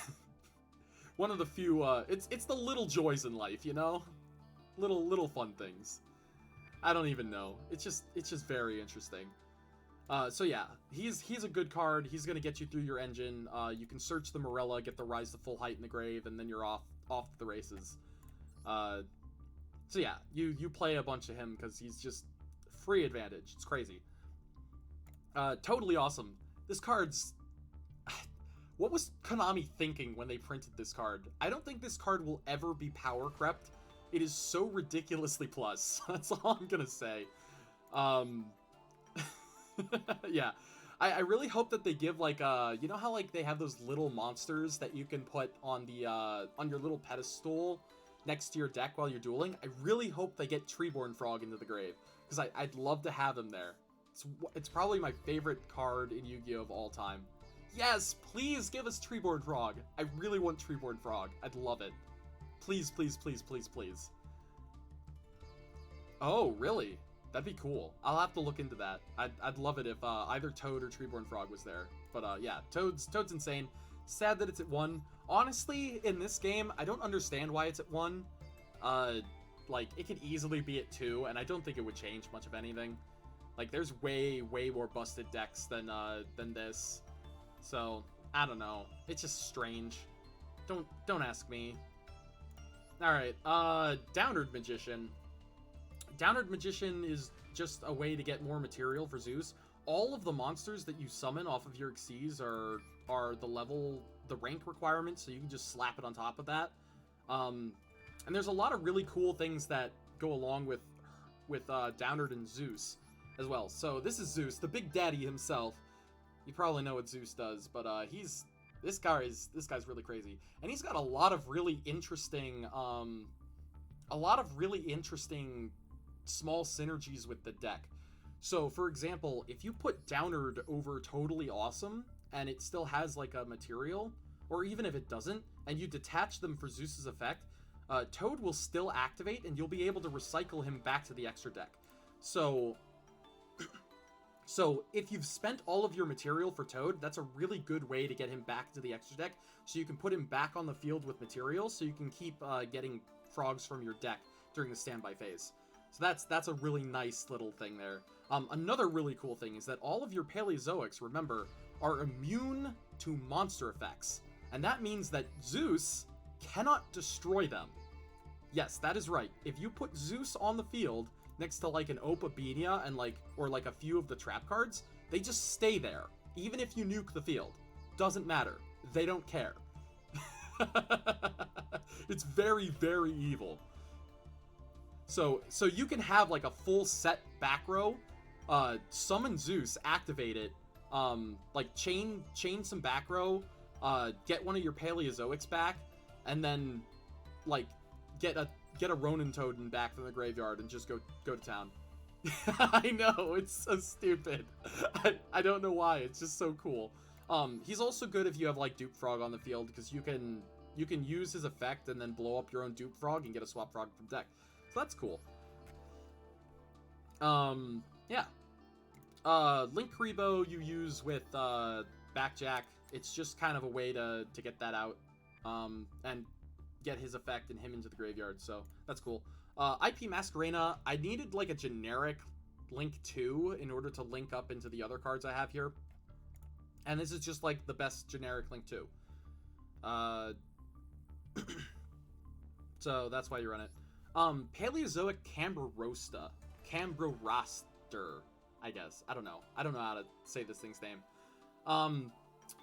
One of the few, it's the little joys in life, you know? Little fun things. I don't even know. It's just very interesting. So yeah, he's a good card. He's gonna get you through your engine. You can search the Morella, get the Rise to Full Height in the grave, and then you're off to the races. So yeah, you play a bunch of him because he's just free advantage. It's crazy. Totally awesome. This card's... What was Konami thinking when they printed this card? I don't think this card will ever be power crept. It is so ridiculously plus. That's all I'm gonna say. Yeah. I really hope that they give, like, you know how, like, they have those little monsters that you can put on the, on your little pedestal next to your deck while you're dueling? I really hope they get Treeborn Frog into the grave, because I'd love to have him there. It's probably my favorite card in Yu-Gi-Oh! Of all time. Yes, please give us Treeborn Frog. I really want Treeborn Frog. I'd love it. Please, please, please, please, please. Oh, really? That'd be cool. I'll have to look into that. I'd love it if either Toad or Treeborn Frog was there. But yeah, Toad's insane. Sad that it's at 1. Honestly, in this game, I don't understand why it's at 1. Like, it could easily be at 2, and I don't think it would change much of anything. Like, there's way more busted decks than this. So, I don't know. It's just strange. Don't ask me. Alright, Downward Magician. Downward Magician is just a way to get more material for Zeus. All of the monsters that you summon off of your Xyz are the rank requirements, so you can just slap it on top of that. And there's a lot of really cool things that go along with Downward and Zeus as well. So this is Zeus, the Big Daddy himself. You probably know what Zeus does, but this guy's really crazy, and he's got a lot of really interesting small synergies with the deck. So, for example, if you put Downward over Totally Awesome, and it still has, like, a material, or even if it doesn't, and you detach them for Zeus's effect, Toad will still activate, and you'll be able to recycle him back to the extra deck. So, if you've spent all of your material for Toad, that's a really good way to get him back to the extra deck, so you can put him back on the field with material, so you can keep getting frogs from your deck during the standby phase. So that's a really nice little thing there. Another really cool thing is that all of your Paleozoics, remember, are immune to monster effects. And that means that Zeus cannot destroy them. Yes, that is right. If you put Zeus on the field next to like an Opabenia and or a few of the trap cards, they just stay there. Even if you nuke the field. Doesn't matter. They don't care. It's very evil. So you can have like a full set back row, summon Zeus, activate it, like chain some back row, get one of your Paleozoics back, and then like get a Ronin Totem back from the graveyard and just go to town. I know, it's so stupid. I don't know why, it's just so cool. He's also good if you have like Dupe Frog on the field, because you can use his effect and then blow up your own Dupe Frog and get a Swap Frog from deck. So that's cool. Yeah. Link Karibo you use with Backjack. It's just kind of a way to get that out, and get his effect and him into the graveyard, so that's cool. IP Masquerena, I needed like a generic Link 2 in order to link up into the other cards I have here. And this is just like the best generic Link 2. So that's why you run it. Paleozoic Camborosta. Camboroster, I guess. I don't know how to say this thing's name.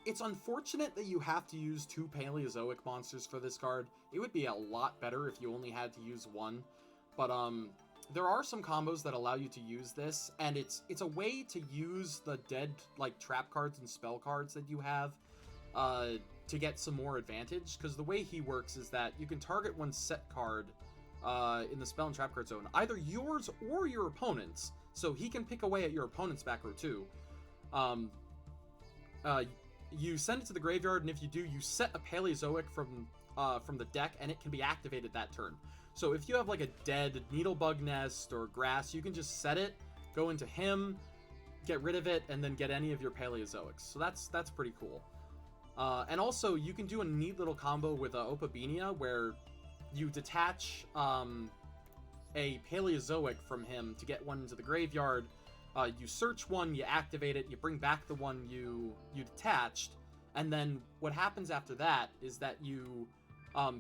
It's unfortunate that you have to use 2 Paleozoic monsters for this card. It would be a lot better if you only had to use 1. But, there are some combos that allow you to use this, and it's a way to use the dead, like, trap cards and spell cards that you have, to get some more advantage. Because the way he works is that you can target one set card, in the spell and trap card zone, either yours or your opponent's, so he can pick away at your opponent's back row too. You send it to the graveyard, and if you do, you set a Paleozoic from the deck, and it can be activated that turn. So if you have like a dead Needlebug Nest or Grass, you can just set it, go into him, get rid of it, and then get any of your Paleozoics. So that's pretty cool. And also, you can do a neat little combo with Opabenia, where you detach a Paleozoic from him to get one into the graveyard. You search one, you activate it, you bring back the one you detached, and then what happens after that is that you,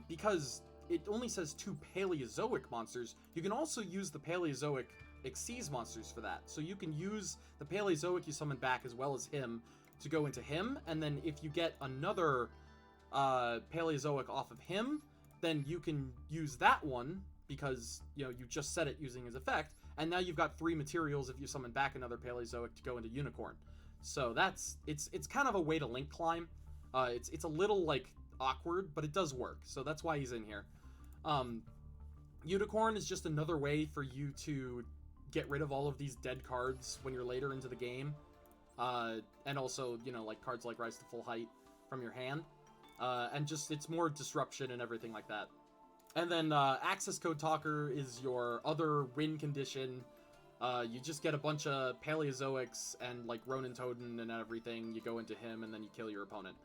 because it only says 2 Paleozoic monsters, you can also use the Paleozoic Xyz monsters for that. So you can use the Paleozoic you summon back as well as him to go into him, and then if you get another Paleozoic off of him, then you can use that one, because, you know, you just set it using his effect, and now you've got 3 materials if you summon back another Paleozoic to go into Unicorn. So it's kind of a way to link climb. It's a little, like, awkward, but it does work, so that's why he's in here. Unicorn is just another way for you to get rid of all of these dead cards when you're later into the game. And also, you know, like cards like Rise to Full Height from your hand. And just, it's more disruption and everything like that. And then Access Code Talker is your other win condition. You just get a bunch of Paleozoics and like Ronin Totem and everything. You go into him and then you kill your opponent.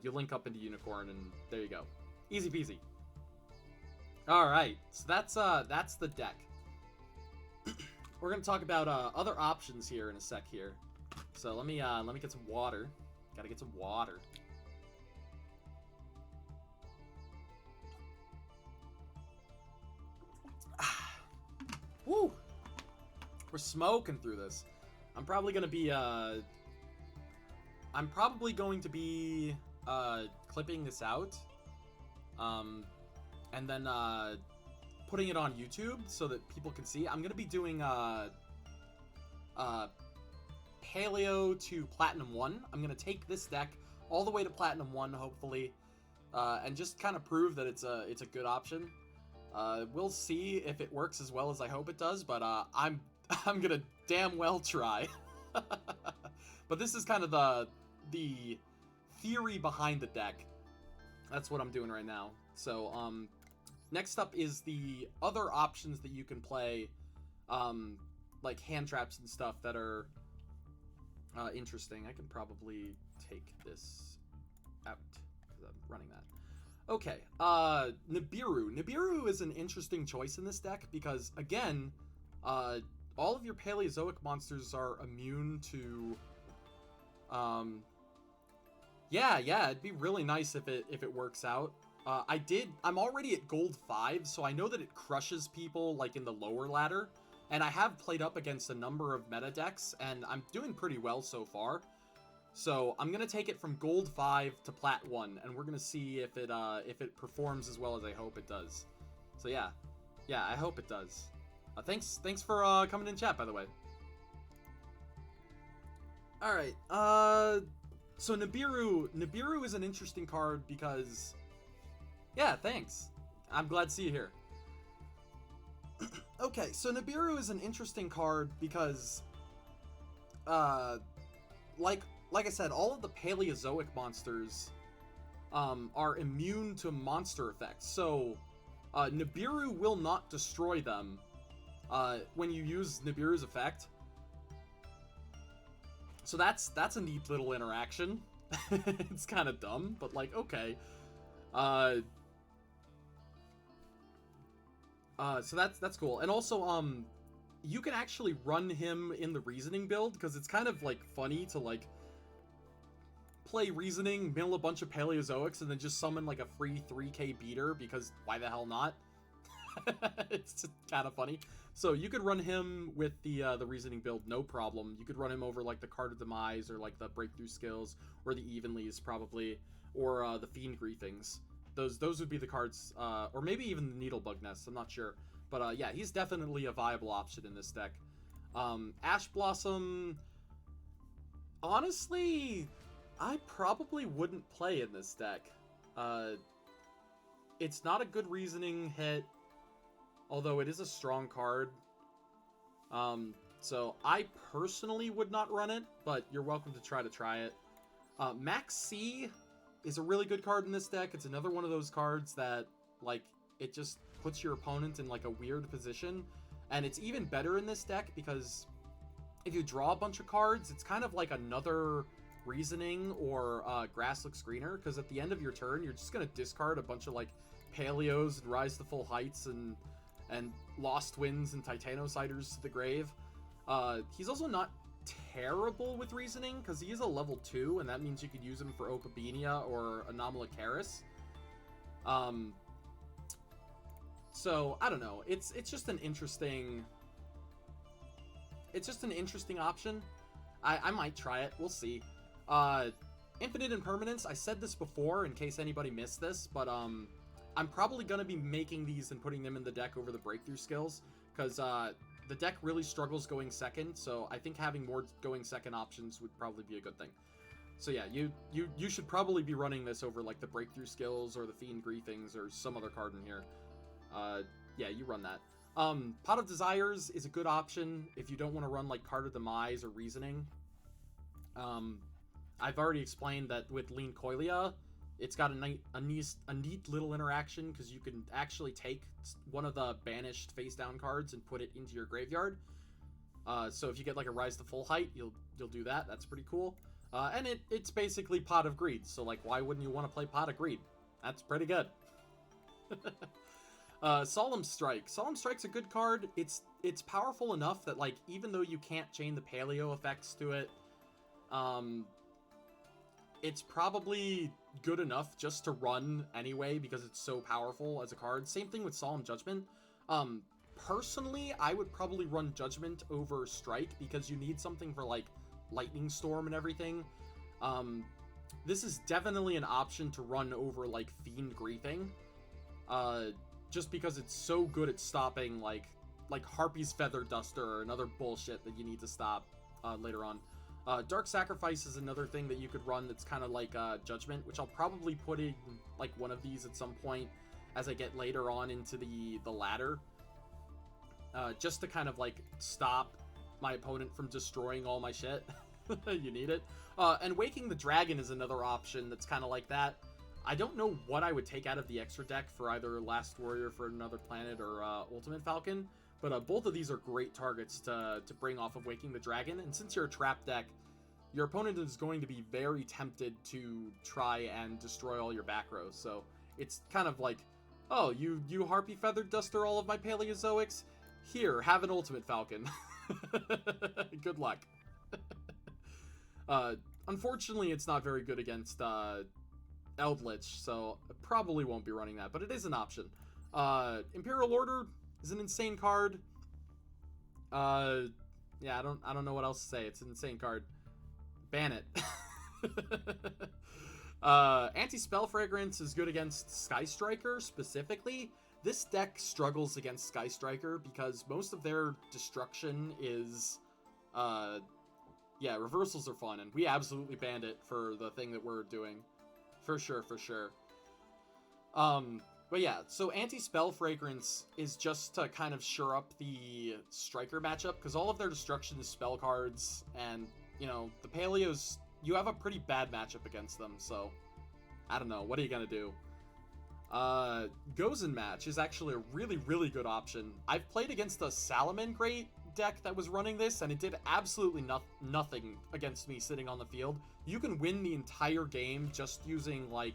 You link up into Unicorn, and there you go. Easy peasy. Alright, so that's the deck. We're going to talk about other options here in a sec here. So let me get some water. Gotta get some water. Woo! We're smoking through this. I'm probably going to be clipping this out. And then putting it on YouTube so that people can see. I'm going to be doing Paleo to Platinum 1. I'm going to take this deck all the way to Platinum 1, hopefully, and just kind of prove that it's a good option. We'll see if it works as well as I hope it does, but I'm going to damn well try. But this is kind of the theory behind the deck. That's what I'm doing right now. So, next up is the other options that you can play, like hand traps and stuff that are interesting. I can probably take this out because I'm running that. Okay, Nibiru. Nibiru is an interesting choice in this deck because, again, all of your Paleozoic monsters are immune to... Yeah, it'd be really nice if it works out. I'm already at gold 5, so I know that it crushes people, like, in the lower ladder. And I have played up against a number of meta decks, and I'm doing pretty well so far. So I'm going to take it from gold 5 to plat 1, and we're going to see if it performs as well as I hope it does. So yeah, I hope it does. Thanks for coming in chat, by the way. Alright, so Nibiru is an interesting card because... Yeah, thanks. I'm glad to see you here. Okay, so Nibiru is an interesting card because, like I said, all of the Paleozoic monsters are immune to monster effects. So Nibiru will not destroy them when you use Nibiru's effect. So that's a neat little interaction. It's kind of dumb, but like, okay. So that's cool. And also, you can actually run him in the Reasoning build, because it's kind of, like, funny to, like, play Reasoning, mill a bunch of Paleozoics, and then just summon, like, a free 3k beater, because why the hell not? It's just kind of funny. So you could run him with the Reasoning build, no problem. You could run him over, like, the Card of Demise, or, like, the Breakthrough Skills, or the Evenlies, probably, or the Fiend Griefings. Those would be the cards, or maybe even the Needlebug Nest, I'm not sure. But yeah, he's definitely a viable option in this deck. Ash Blossom, honestly, I probably wouldn't play in this deck. It's not a good Reasoning hit, although it is a strong card. So I personally would not run it, but you're welcome to try it. Max C is a really good card in this deck. It's another one of those cards that, like, it just puts your opponent in, like, a weird position. And it's even better in this deck because if you draw a bunch of cards, it's kind of like another Reasoning or Grasslick Screener, because at the end of your turn, you're just going to discard a bunch of, like, Paleos and Rise to Full Heights and Lost Winds and Titano Ciders to the grave. He's also not terrible with Reasoning, because he is a level 2, and that means you could use him for Opabinia or Anomalocaris. So, I don't know. It's just an interesting... It's just an interesting option. I might try it. We'll see. Infinite Impermanence, I said this before in case anybody missed this, but I'm probably going to be making these and putting them in the deck over the Breakthrough Skills, because the deck really struggles going second, so I think having more going second options would probably be a good thing. So yeah, you should probably be running this over, like, the Breakthrough Skills or the Fiend Griefings or some other card in here. Yeah, you run that. Pot of Desires is a good option if you don't want to run, like, Card of Demise or Reasoning. I've already explained that with Lean Coilia, it's got a neat little interaction, because you can actually take one of the banished face-down cards and put it into your graveyard. So if you get, like, a Rise to Full Height, you'll do that. That's pretty cool. And it's basically Pot of Greed, so like, why wouldn't you want to play Pot of Greed? That's pretty good. Solemn Strike. Solemn Strike's a good card. It's powerful enough that, like, even though you can't chain the Paleo effects to it, it's probably good enough just to run anyway because it's so powerful as a card. Same thing with Solemn Judgment. Personally, I would probably run Judgment over Strike because you need something for, like, Lightning Storm and everything. This is definitely an option to run over, like, Fiend Griefing. Just because it's so good at stopping, like Harpy's Feather Duster or another bullshit that you need to stop later on. Dark Sacrifice is another thing that you could run that's kind of like Judgment, which I'll probably put in, like, one of these at some point as I get later on into the ladder. Just to kind of, like, stop my opponent from destroying all my shit. You need it. And Waking the Dragon is another option that's kind of like that. I don't know what I would take out of the extra deck for either Last Warrior for Another Planet or Ultimate Falcon, but both of these are great targets to bring off of Waking the Dragon, and since you're a trap deck, your opponent is going to be very tempted to try and destroy all your back rows, so it's kind of like, oh, you Harpy Feather Duster all of my Paleozoics? Here, have an Ultimate Falcon. Good luck. Unfortunately, it's not very good against Eldritch, so I probably won't be running that, but it is an option. Imperial Order is an insane card. Yeah, I don't know what else to say. It's an insane card. Ban it. Anti-Spell Fragrance is good against Sky Striker specifically. This deck struggles against Sky Striker because most of their destruction is, yeah, reversals are fun, and we absolutely banned it for the thing that we're doing. For sure, for sure. But yeah, so Anti-Spell Fragrance is just to kind of shore up the Striker matchup, because all of their destruction is spell cards, and, you know, the Paleos, you have a pretty bad matchup against them, so, I don't know, what are you gonna do? Gozen Match is actually a really, really good option. I've played against a Salamangreat deck that was running this, and it did absolutely nothing against me sitting on the field. You can win the entire game just using, like,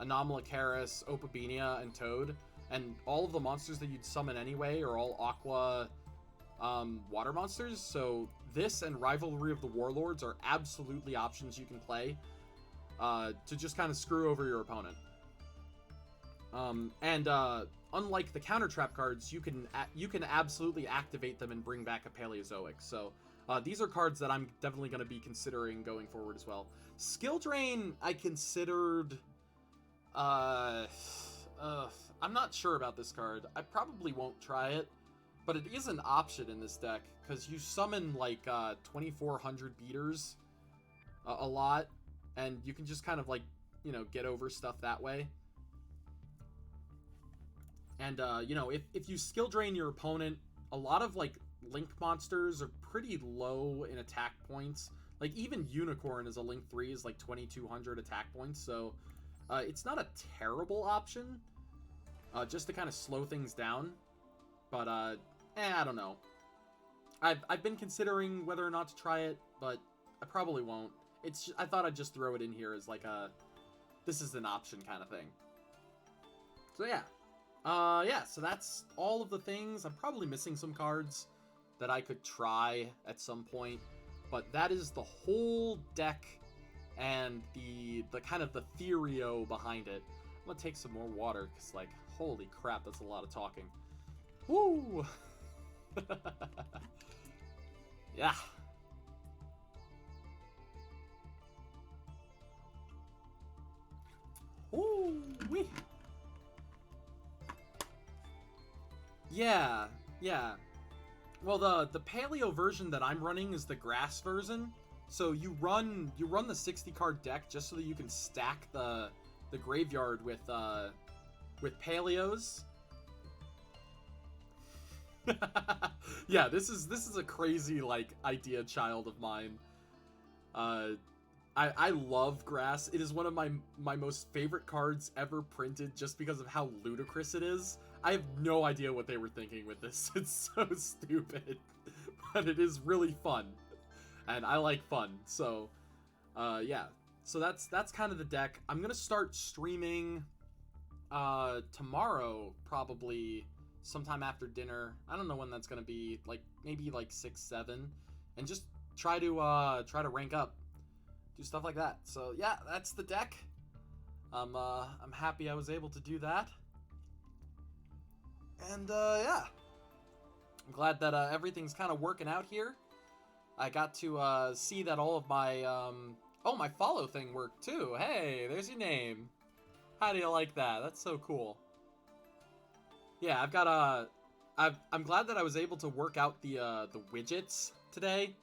Anomalocaris, Opabenia, and Toad, and all of the monsters that you'd summon anyway are all Aqua water monsters, so this and Rivalry of the Warlords are absolutely options you can play to just kind of screw over your opponent. Unlike the counter trap cards, you can absolutely activate them and bring back a Paleozoic. So these are cards that I'm definitely going to be considering going forward as well. Skill Drain, I considered. I'm not sure about this card. I probably won't try it, but it is an option in this deck because you summon like 2,400 beaters a lot, and you can just kind of, like, you know, get over stuff that way. And, you know, if you skill drain your opponent, a lot of, like, Link monsters are pretty low in attack points. Like, even Unicorn as a Link 3 is, like, 2,200 attack points, so it's not a terrible option, just to kind of slow things down. But, I don't know. I've been considering whether or not to try it, but I probably won't. I thought I'd just throw it in here as, like, this is an option kind of thing. So, yeah. Yeah, so that's all of the things. I'm probably missing some cards that I could try at some point, but that is the whole deck and the kind of the theorio behind it. I'm gonna take some more water, because, like, holy crap, that's a lot of talking. Woo! Yeah. Ooh-wee. Yeah. Well, the Paleo version that I'm running is the grass version. So you run the 60 card deck just so that you can stack the graveyard with Paleos. Yeah, this is a crazy, like, idea child of mine. I love grass. It is one of my most favorite cards ever printed just because of how ludicrous it is. I have no idea what they were thinking with this. It's so stupid, but it is really fun, and I like fun. So, Yeah. So that's kind of the deck. I'm gonna start streaming tomorrow, probably sometime after dinner. I don't know when that's gonna be, like maybe like 6, 7, and just try to rank up, do stuff like that. So yeah, that's the deck. I'm happy I was able to do that, and yeah, I'm glad that everything's kind of working out here. I got to see that all of my oh, my follow thing worked too. Hey, there's your name. How do you like that? That's so cool. Yeah, I've got I'm glad that I was able to work out the widgets today.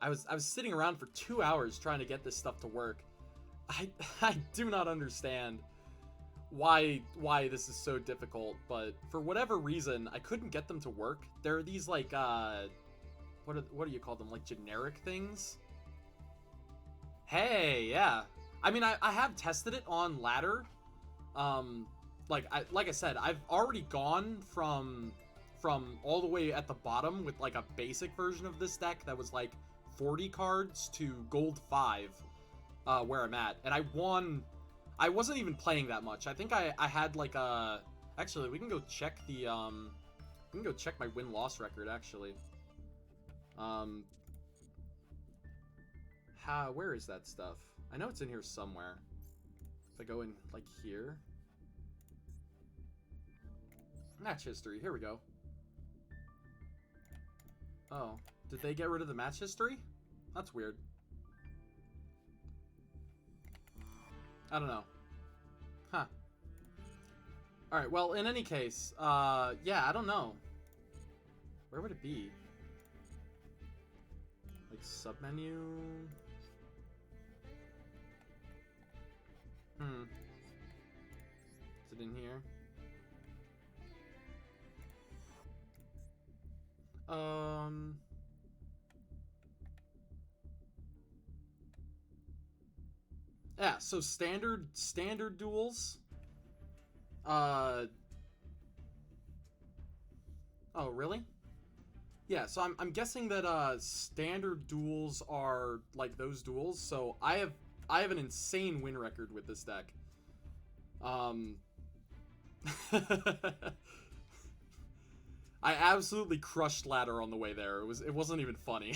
I was sitting around for 2 hours trying to get this stuff to work. I do not understand why this is so difficult, but for whatever reason, I couldn't get them to work. There are these like what do you call them? Like generic things? Hey, yeah. I mean, I have tested it on ladder. Like I said, I've already gone from all the way at the bottom with like a basic version of this deck that was like 40 cards to gold 5, where I'm at, and I won. I wasn't even playing that much. I think I had like a. Actually, we can go check the we can go check my win-loss record actually. Where is that stuff? I know it's in here somewhere. If I go in like here. Match history, here we go. Oh, did they get rid of the match history? That's weird. I don't know. Huh. Alright, well, in any case, yeah, I don't know. Where would it be? Like, submenu? Is it in here? Yeah, so standard duels. Oh, really? Yeah, so I'm guessing that standard duels are like those duels. So I have an insane win record with this deck. I absolutely crushed ladder on the way there. It wasn't even funny.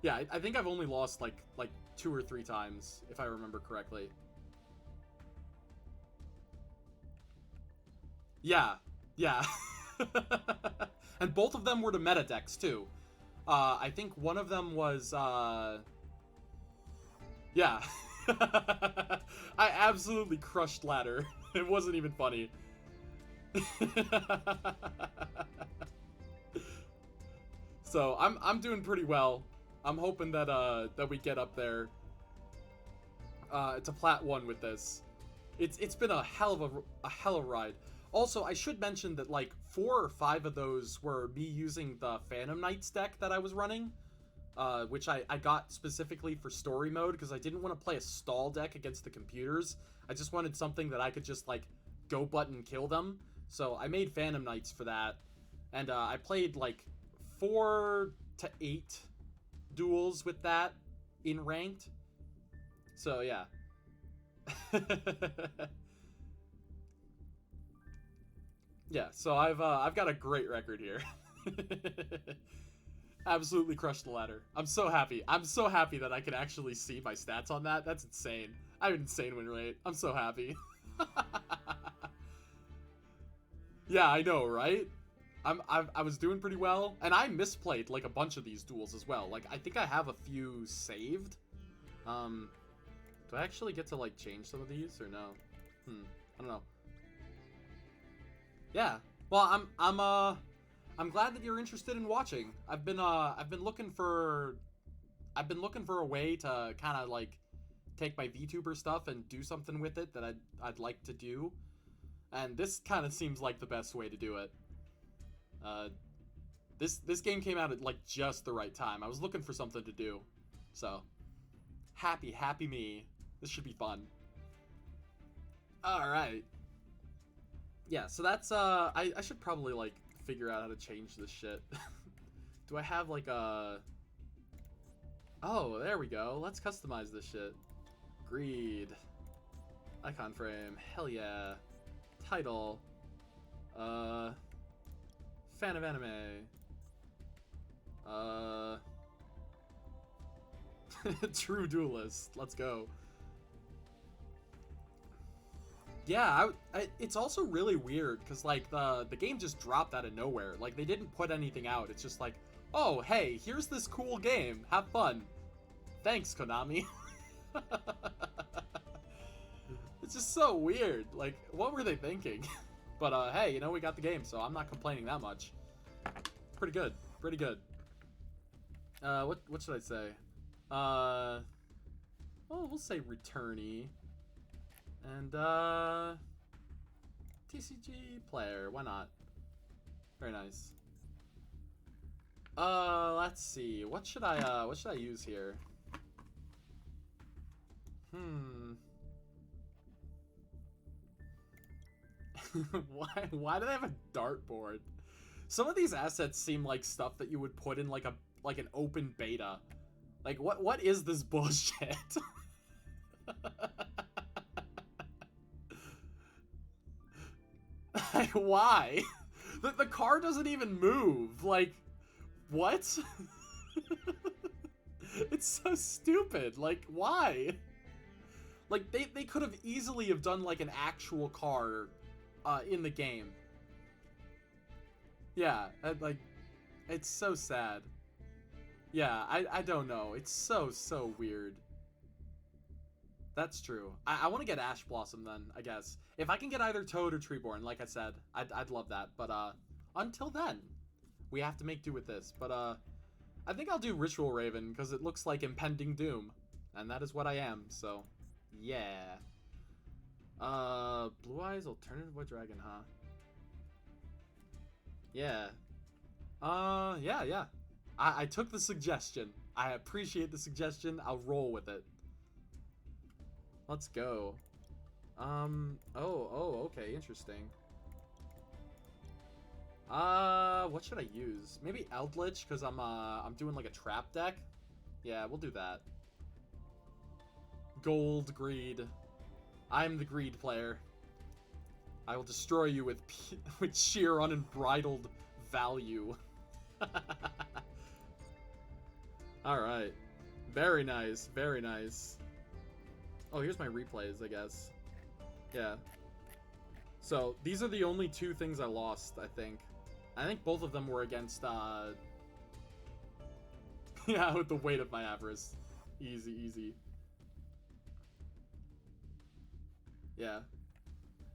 Yeah, I think I've only lost like 2 or 3 times, if I remember correctly. Yeah, yeah. And both of them were to meta decks too. I think one of them was yeah. I absolutely crushed ladder. It wasn't even funny. So I'm doing pretty well. I'm hoping that that we get up there. It's a plat 1 with this. It's been a hell of a ride. Also, I should mention that like 4 or 5 of those were me using the Phantom Knights deck that I was running, which I got specifically for story mode because I didn't want to play a stall deck against the computers. I just wanted something that I could just like go button kill them. So I made Phantom Knights for that, and I played like 4 to 8 duels with that in ranked. So yeah. Yeah, so I've got a great record here. Absolutely crushed the ladder. I'm so happy. I'm so happy that I can actually see my stats on that. That's insane. I have an insane win rate. I'm so happy. Yeah, I know, right? I was doing pretty well, and I misplayed like a bunch of these duels as well. Like I think I have a few saved. Do I actually get to like change some of these or no? I don't know. Yeah. Well, I'm glad that you're interested in watching. I've been looking for a way to kind of like take my VTuber stuff and do something with it that I'd like to do. And this kind of seems like the best way to do it. This game came out at like just the right time. I was looking for something to do. So, happy me. This should be fun. All right. Yeah, so that's I should probably like figure out how to change this shit. Do I have like a Oh, there we go. Let's customize this shit. Greed. Icon frame. Hell yeah. Title. Fan of anime. True duelist. Let's go. Yeah, it's also really weird because like the game just dropped out of nowhere. Like they didn't put anything out. It's just like, oh hey, here's this cool game. Have fun. Thanks, Konami. It's just so weird. Like, what were they thinking? But hey, you know, we got the game, so I'm not complaining that much. Pretty good. Pretty good. What should I say? Well, we'll say returnee. And TCG player, why not? Very nice. Let's see. What should I use here? Why do they have a dartboard? Some of these assets seem like stuff that you would put in like an open beta. Like what is this bullshit? Like, why? The car doesn't even move. Like, what? It's so stupid. Like, why? Like, they could have easily have done, like, an actual car in the game. Yeah, like, it's so sad. Yeah, I don't know. It's so weird. That's true. I want to get Ash Blossom then, I guess. If I can get either Toad or Treeborn, like I said, I'd love that. But until then, we have to make do with this. But I think I'll do Ritual Raven because it looks like impending doom, and that is what I am. So, yeah. Blue Eyes Alternative White Dragon, huh? Yeah. Yeah. I took the suggestion. I appreciate the suggestion. I'll roll with it. Let's go. Okay, interesting. What should I use? Maybe Eldritch, because I'm doing like a trap deck. Yeah, we'll do that. Gold, greed. I'm the greed player. I will destroy you with sheer unbridled value. Alright. Very nice, very nice. Oh, here's my replays, I guess. Yeah. So, these are the only two things I lost, I think. I think both of them were against, yeah, with the weight of my avarice. Easy, easy. Yeah.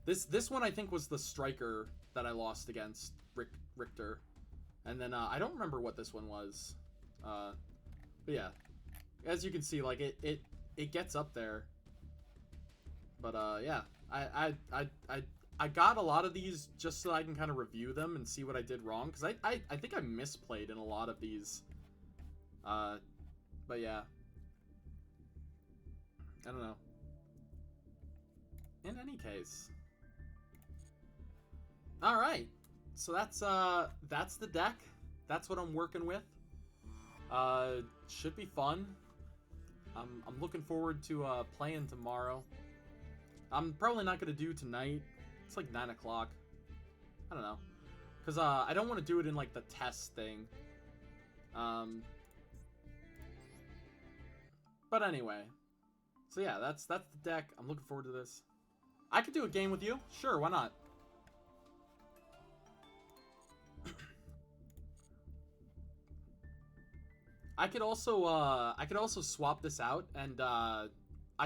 This one, I think, was the striker that I lost against Richter. And then, I don't remember what this one was. But yeah. As you can see, like, it gets up there. But, yeah. I got a lot of these just so I can kind of review them and see what I did wrong. Because I think I misplayed in a lot of these. But yeah. I don't know. In any case. Alright. So that's the deck. That's what I'm working with. Should be fun. I'm looking forward to playing tomorrow. I'm probably not going to do tonight. It's like 9 o'clock. I don't know. Because I don't want to do it in like the test thing. But anyway. So yeah, that's the deck. I'm looking forward to this. I could do a game with you. Sure, why not? I could also swap this out and I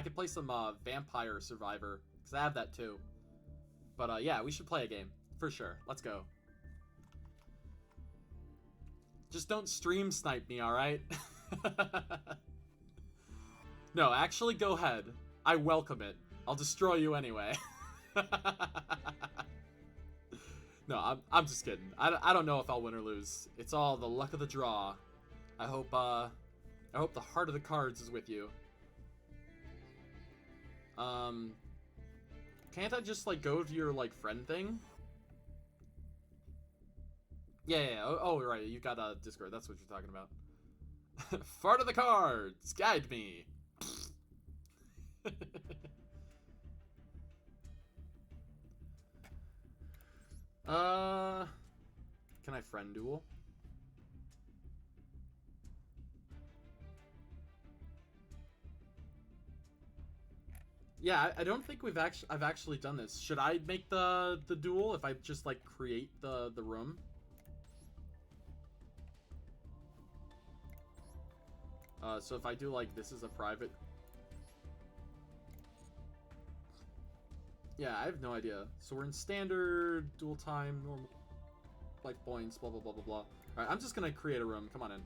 could play some Vampire Survivor because I have that too. But yeah, we should play a game for sure. Let's go. Just don't stream snipe me, all right? No, actually, go ahead. I welcome it. I'll destroy you anyway. No, I'm just kidding. I don't know if I'll win or lose. It's all the luck of the draw. I hope the heart of the cards is with you. Can't I just like go to your like friend thing? Yeah. Oh, right. You got a Discord. That's what you're talking about. Fart of the cards, guide me. Can I friend duel? Yeah, I don't think I've actually done this. Should I make the duel if I just like create the room? So if I do like this is a private. Yeah, I have no idea. So we're in standard, dual time, normal life points, blah blah blah blah blah. All right, I'm just gonna create a room. Come on in.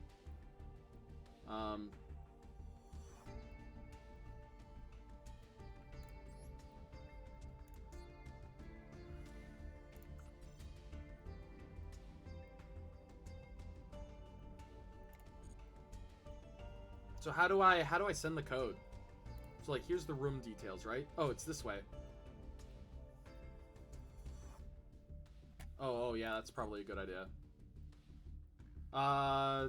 So how do I send the code? So like here's the room details, right? Oh, it's this way. Oh yeah, that's probably a good idea. I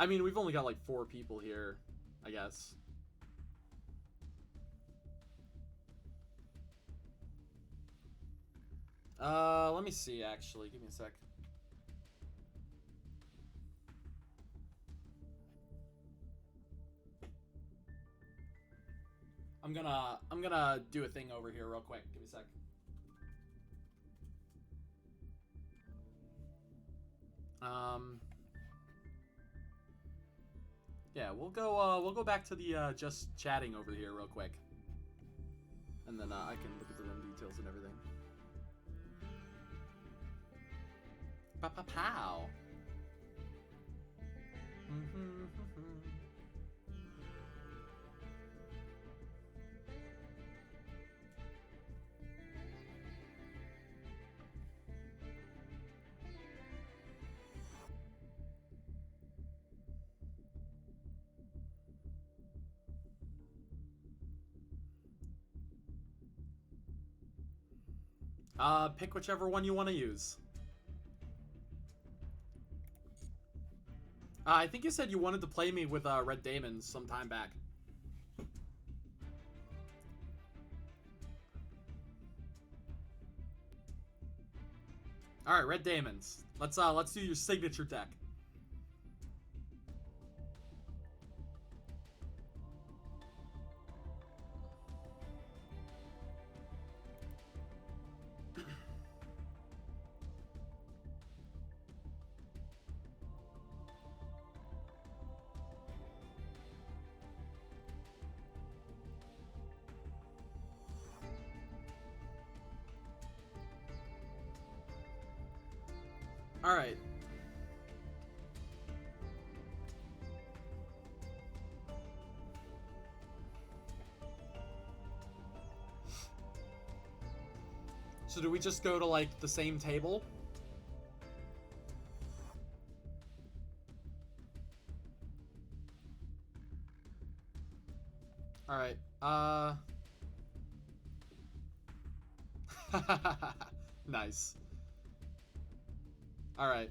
mean, we've only got like 4 people here, I guess. Let me see actually. Give me a sec. I'm gonna do a thing over here real quick. Give me a sec. Yeah, we'll go back to the just chatting over here real quick, and then I can look at the room details and everything. Pow. Pick whichever one you want to use. I think you said you wanted to play me with Red Demons some time back. All right, Red Demons. Let's do your signature deck. All right. So do we just go to like the same table? All right. Nice. All right.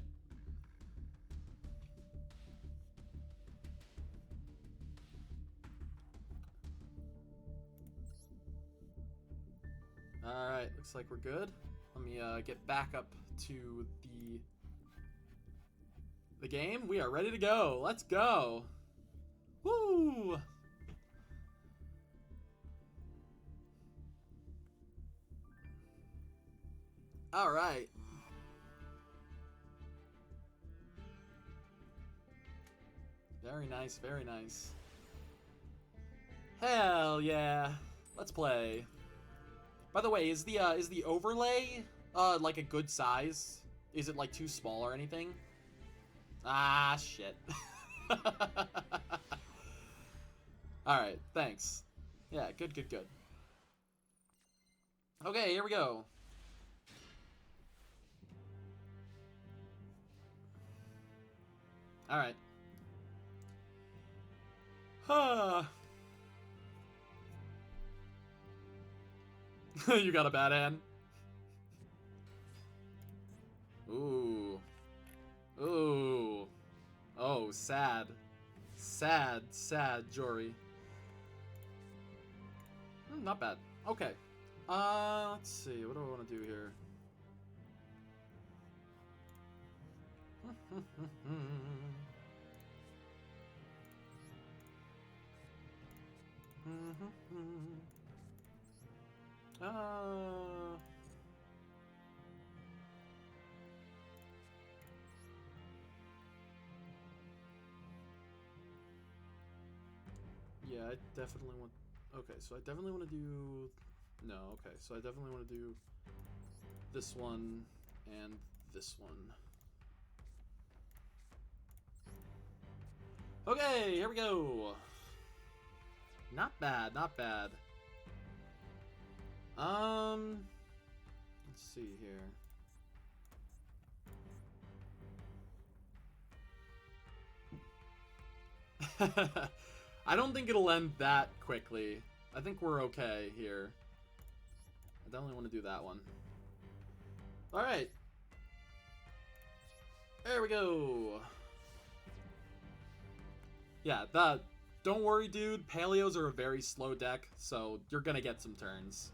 All right. Looks like we're good. Let me get back up to the game. We are ready to go. Let's go. Woo! All right. Very nice, very nice. Hell yeah. Let's play. By the way, is the overlay like a good size? Is it like too small or anything? Ah, shit. All right, thanks. Yeah, good, good, good. Okay, here we go. All right. Huh. You got a bad hand. Ooh. Ooh. Oh, sad. Sad, sad Jory. Not bad. Okay. Let's see. What do I want to do here? Yeah, I definitely want... Okay, so I definitely want to do... No, okay, so I definitely want to do this one and this one. Okay, here we go. Not bad, not bad. Let's see here. I don't think it'll end that quickly. I think we're okay here. I definitely want to do that one. Alright. There we go. Yeah, don't worry, dude. Paleos are a very slow deck, so you're gonna get some turns.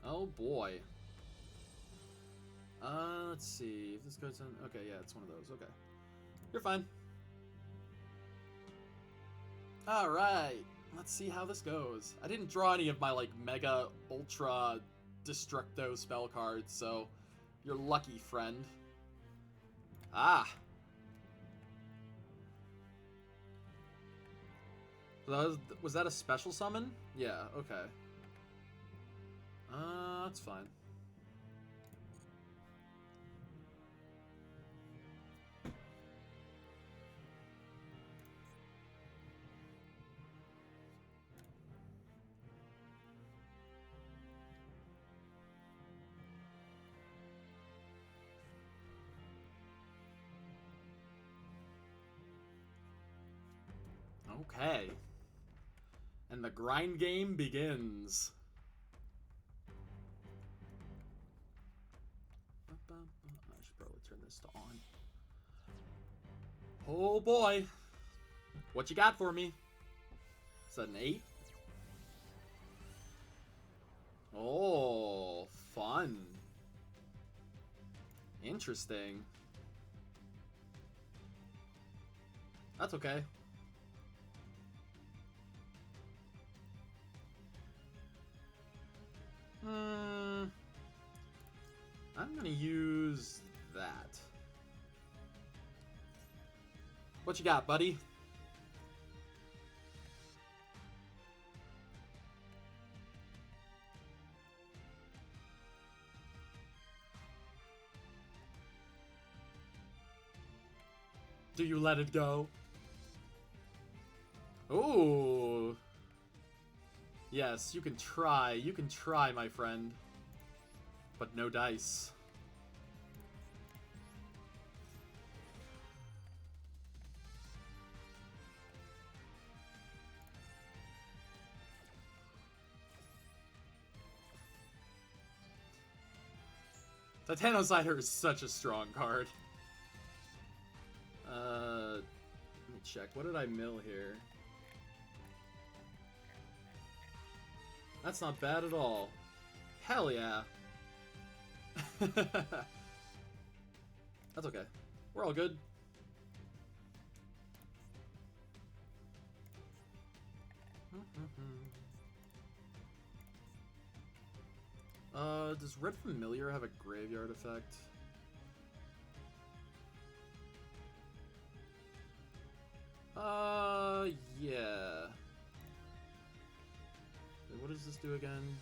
Oh boy. Let's see if this goes on. Okay, yeah, it's one of those. Okay, you're fine. All right, let's see how this goes. I didn't draw any of my like mega ultra destructo spell cards, so you're lucky, friend. Ah. Was that a special summon? Yeah. Okay. That's fine. Okay. And the grind game begins. I should probably turn this to on. Oh boy. What you got for me? Is that an 8? Oh, fun. Interesting. That's okay. I'm gonna use that. What you got, buddy? Do you let it go? Ooh. Yes, you can try. You can try, my friend. But no dice. Titano Cider is such a strong card. Let me check. What did I mill here? That's not bad at all. Hell yeah. That's okay. We're all good. Does Red Familiar have a graveyard effect? Yeah. Wait, what does this do again?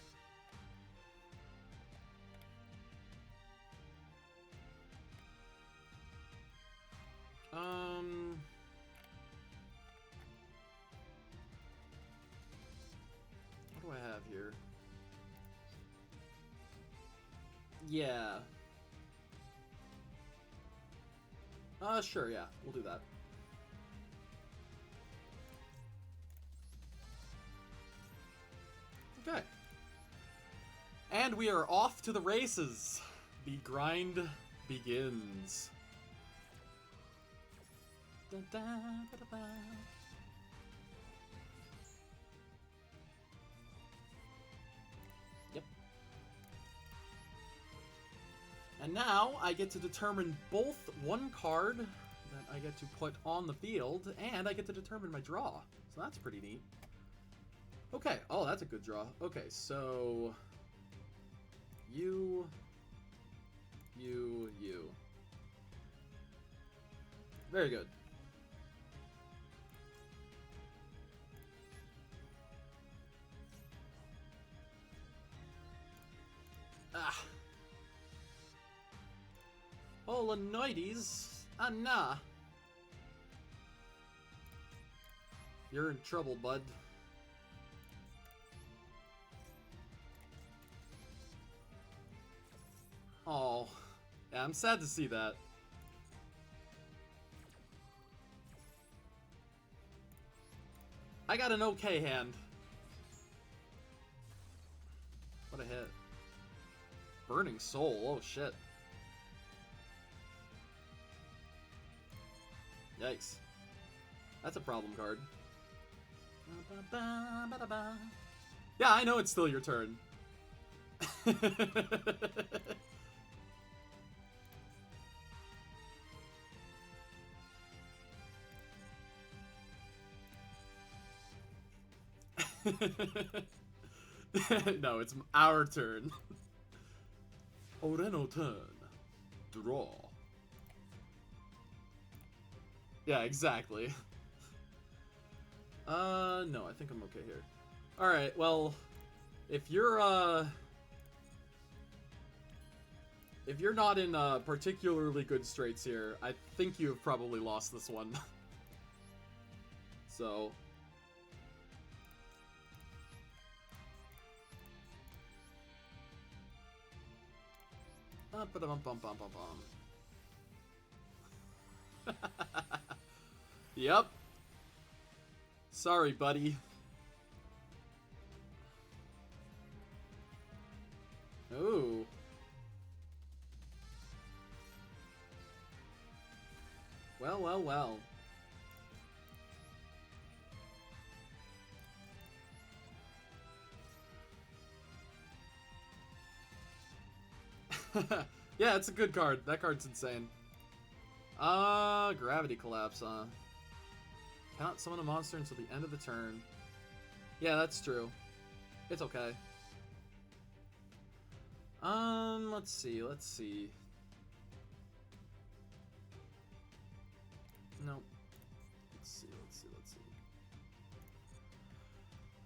What do I have here? Yeah. Sure, yeah. We'll do that. Okay. And we are off to the races. The grind begins. Da, da, da, da, da. Yep. And now I get to determine both one card that I get to put on the field, and I get to determine my draw. So that's pretty neat. Okay. Oh, that's a good draw. Okay, so... You. Very good. Ah. Polanoides? Ah, nah. You're in trouble, bud. Oh. Yeah, I'm sad to see that. I got an okay hand. What a hit. Burning Soul. Oh, shit. Yikes. That's a problem card. Yeah, I know it's still your turn. No, it's our turn. Oreno turn. Draw. Yeah, exactly. No, I think I'm okay here. Alright, well, if you're not in, particularly good straits here, I think you have probably lost this one. So... Yep. Sorry, buddy. Ooh. Well, well, well. Yeah, it's a good card. That card's insane. Gravity Collapse, huh? Cannot summon a monster until the end of the turn. Yeah, that's true. It's okay. Let's see. Nope. Let's see.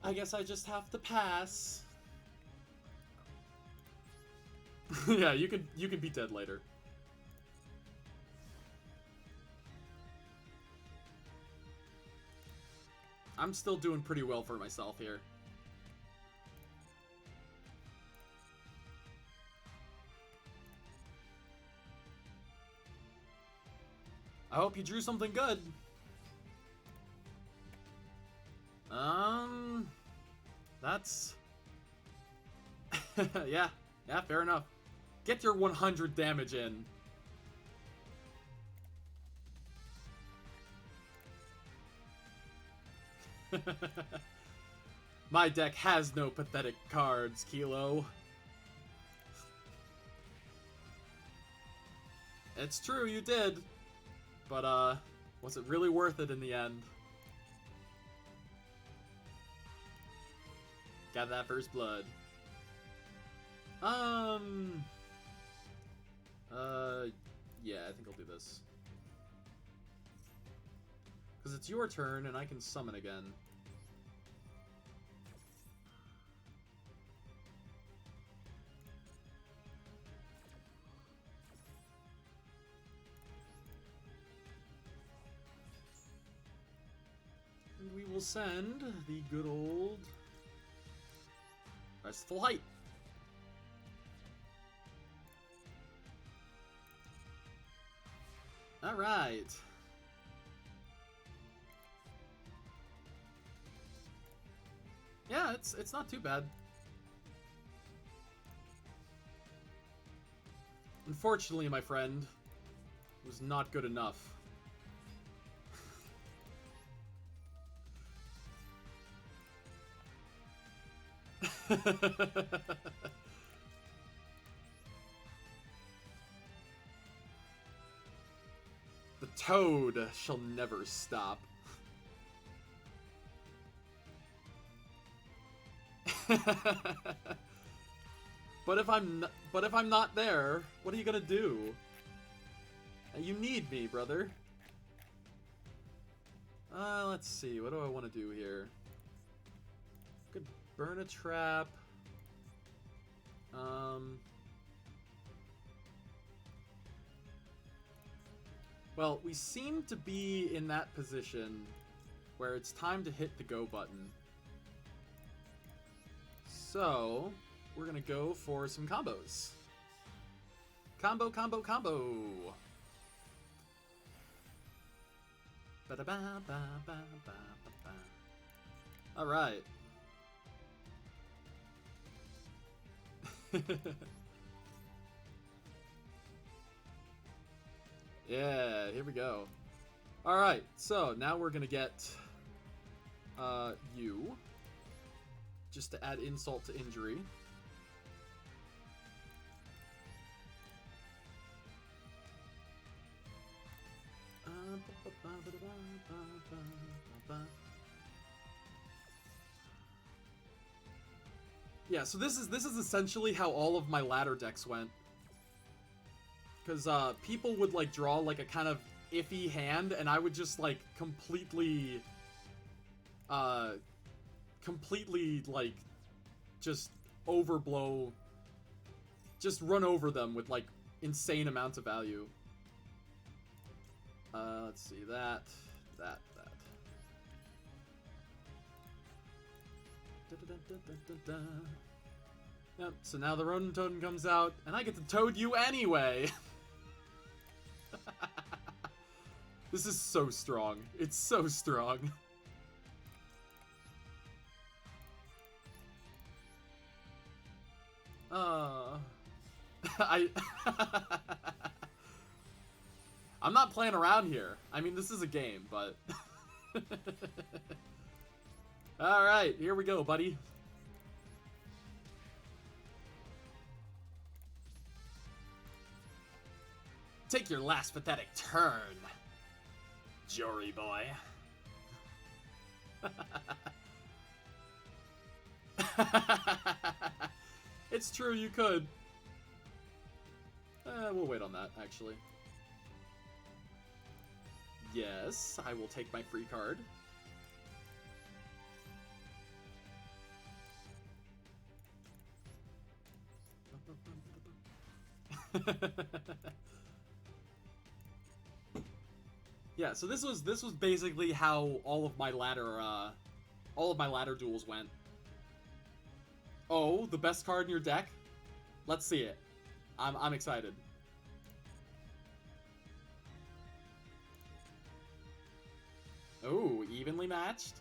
I guess I just have to pass. Yeah, you can be dead later. I'm still doing pretty well for myself here. I hope you drew something good. That's... yeah, fair enough. Get your 100 damage in. My deck has no pathetic cards, Kilo. It's true, you did. But, was it really worth it in the end? Got that first blood. Yeah, I think I'll do this. Because it's your turn, and I can summon again. And we will send the good old Restful Height. All right. Yeah, it's not too bad. Unfortunately, my friend, it was not good enough. The toad shall never stop. But if I'm not there, what are you gonna do? You need me, brother. Let's see. What do I want to do here? Could burn a trap. Well, we seem to be in that position where it's time to hit the go button. So, we're gonna go for some combos. Combo, combo, combo! Alright. Yeah, here we go. Alright, so now we're gonna get you. Just to add insult to injury. Yeah, so this is essentially how all of my ladder decks went. Because people would like draw like a kind of iffy hand, and I would just like completely like just overblow, just run over them with like insane amounts of value. Let's see, that. Yep, so now the Rodent Totem comes out, and I get to toad you anyway! This is so strong. It's so strong. I'm not playing around here. I mean, this is a game, but... Alright, here we go, buddy. Take your last pathetic turn, Jory boy. It's true, you could. We'll wait on that, actually. Yes, I will take my free card. Yeah, so this was basically how all of my ladder duels went. Oh, the best card in your deck? Let's see it. I'm excited. Oh, evenly matched.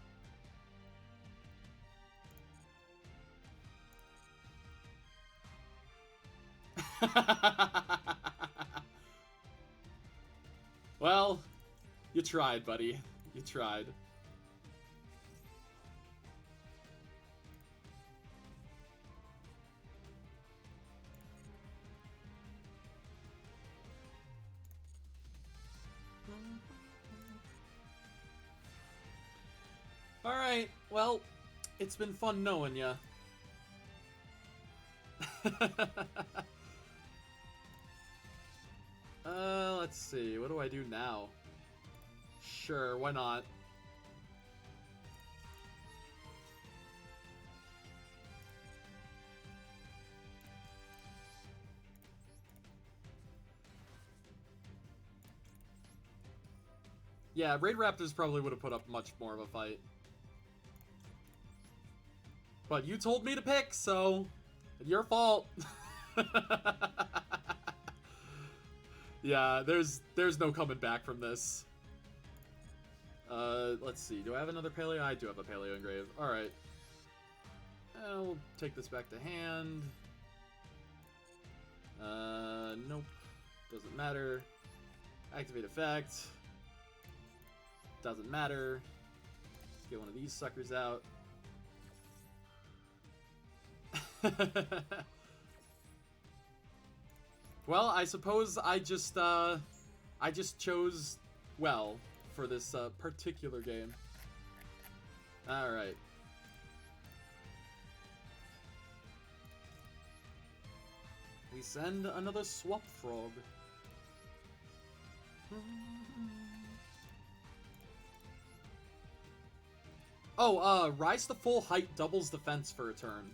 Well, you tried, buddy. You tried. Alright, well, it's been fun knowing ya. Let's see, what do I do now? Sure, why not? Yeah, Raid Raptors probably would have put up much more of a fight. But you told me to pick, so... your fault. Yeah, there's no coming back from this. Let's see. Do I have another Paleo? I do have a Paleo engrave. Alright. I'll take this back to hand. Nope. Doesn't matter. Activate effect. Doesn't matter. Let's get one of these suckers out. Well, I suppose I just chose well for this particular game. All right. We send another swap frog. Oh, rise to full height doubles defense for a turn.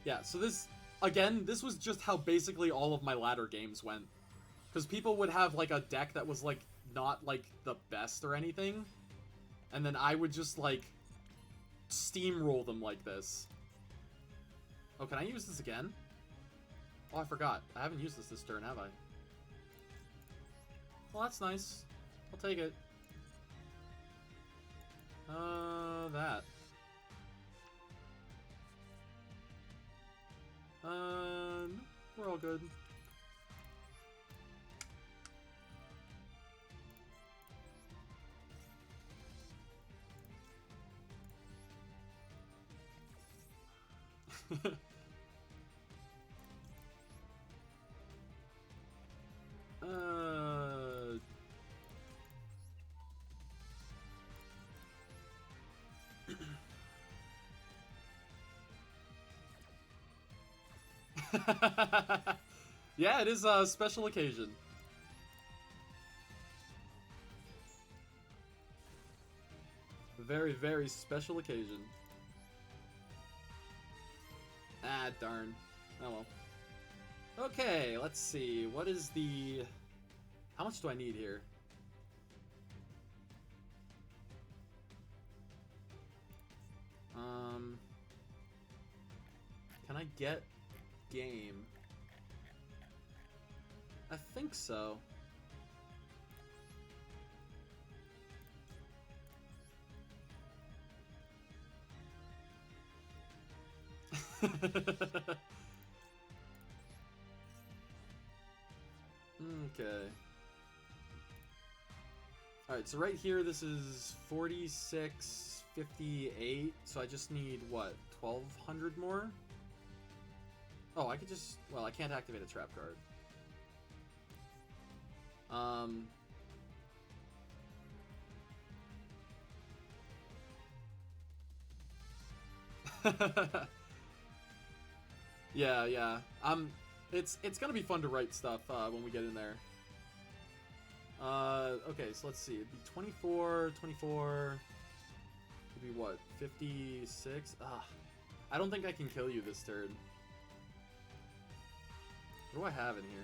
Yeah, so this, again, this was just how basically all of my ladder games went. Because people would have, like, a deck that was, like, not, like, the best or anything. And then I would just, like, steamroll them like this. Oh, can I use this again? Oh, I forgot. I haven't used this turn, have I? Well, that's nice. I'll take it. That. We're all good. Yeah, it is a special occasion. A very, very special occasion. Ah, darn. Oh well. Okay, let's see. What is the... How much do I need here? Can I get game? I think so. Okay. Alright, so right here, this is 4658, so I just need, what, 1,200 more? Oh, I could just... Well, I can't activate a trap card. Yeah. It's gonna be fun to write stuff when we get in there. Okay, so let's see. It'd be 24. It'd be what? 56? I don't think I can kill you this turn. What do I have in here?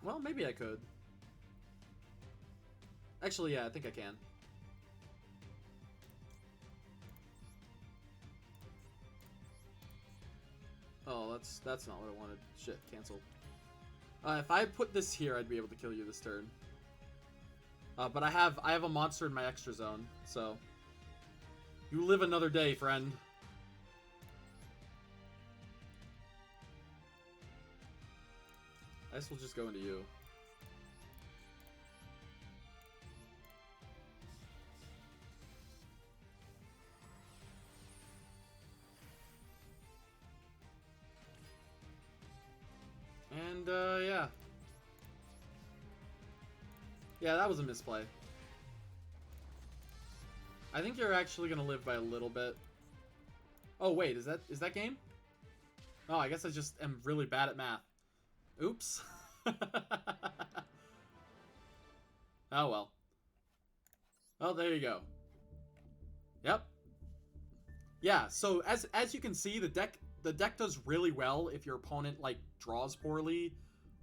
Well, maybe I could. Actually, yeah, I think I can. Oh, that's not what I wanted. Shit, canceled. If I put this here, I'd be able to kill you this turn. But I have a monster in my extra zone, so you live another day, friend. I guess we'll just go into you. And, yeah. Yeah, that was a misplay. I think you're actually gonna live by a little bit. Oh, wait, is that game? Oh, I guess I just am really bad at math. Oops. Oh, well. Oh, there you go. Yep. Yeah, so as you can see, the deck does really well if your opponent, like, draws poorly,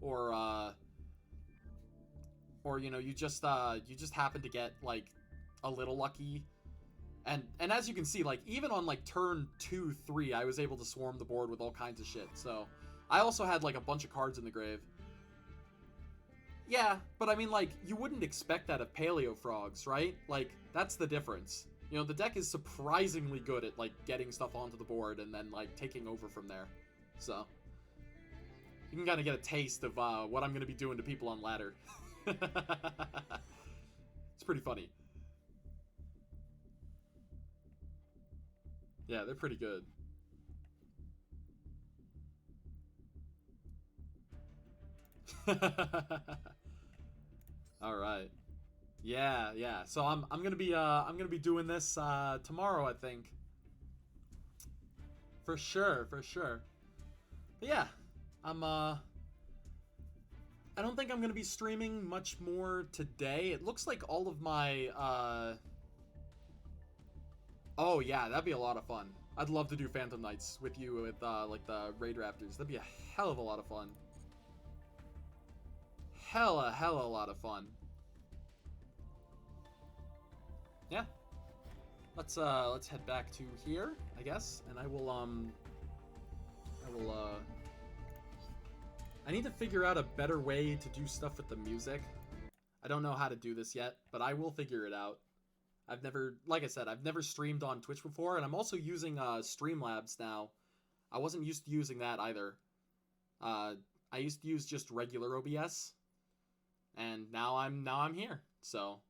or you know, you just happen to get, like, a little lucky. And as you can see, like, even on, like, turn 2, 3, I was able to swarm the board with all kinds of shit. So I also had, like, a bunch of cards in the grave. Yeah, but I mean, like, you wouldn't expect that of Paleo frogs, right? Like, that's the difference. You know, the deck is surprisingly good at, like, getting stuff onto the board and then, like, taking over from there. So, you can kind of get a taste of what I'm going to be doing to people on ladder. It's pretty funny. Yeah, they're pretty good. All right. Yeah, yeah. So I'm gonna be doing this tomorrow, I think. For sure, for sure. But yeah, I don't think I'm gonna be streaming much more today. It looks like all of my oh yeah, that'd be a lot of fun. I'd love to do Phantom Knights with you with like the Raid Raptors. That'd be a hell of a lot of fun. Hella a lot of fun. Yeah. Let's head back to here, I guess, and I will I need to figure out a better way to do stuff with the music. I don't know how to do this yet, but I will figure it out. I've never, like I said, I've never streamed on Twitch before, and I'm also using Streamlabs now. I wasn't used to using that either. I used to use just regular OBS, and now I'm here. So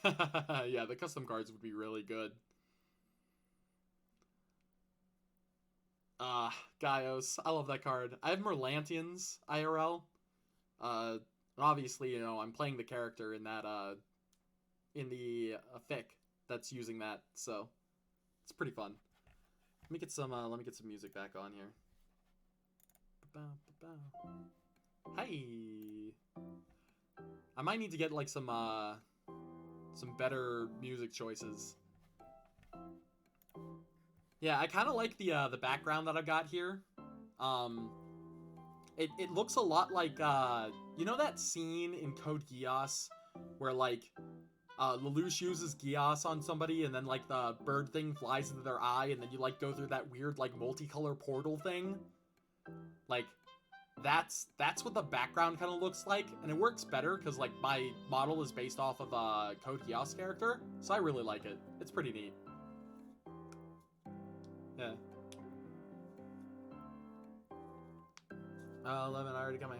yeah, the custom cards would be really good. Gaios, I love that card. I have Merlantians IRL. And obviously, you know, I'm playing the character in that in the fic that's using that, so it's pretty fun. Let me get some music back on here. Hi. I might need to get like some better music choices. Yeah, I kind of like the background that I got here. It looks a lot like you know that scene in Code Geass where like Lelouch uses Geass on somebody and then like the bird thing flies into their eye and then you like go through that weird like multicolor portal thing. Like that's what the background kind of looks like, and it works better because like my model is based off of a Code Geass character, so I really like it. It's pretty neat. Yeah. 11, I already got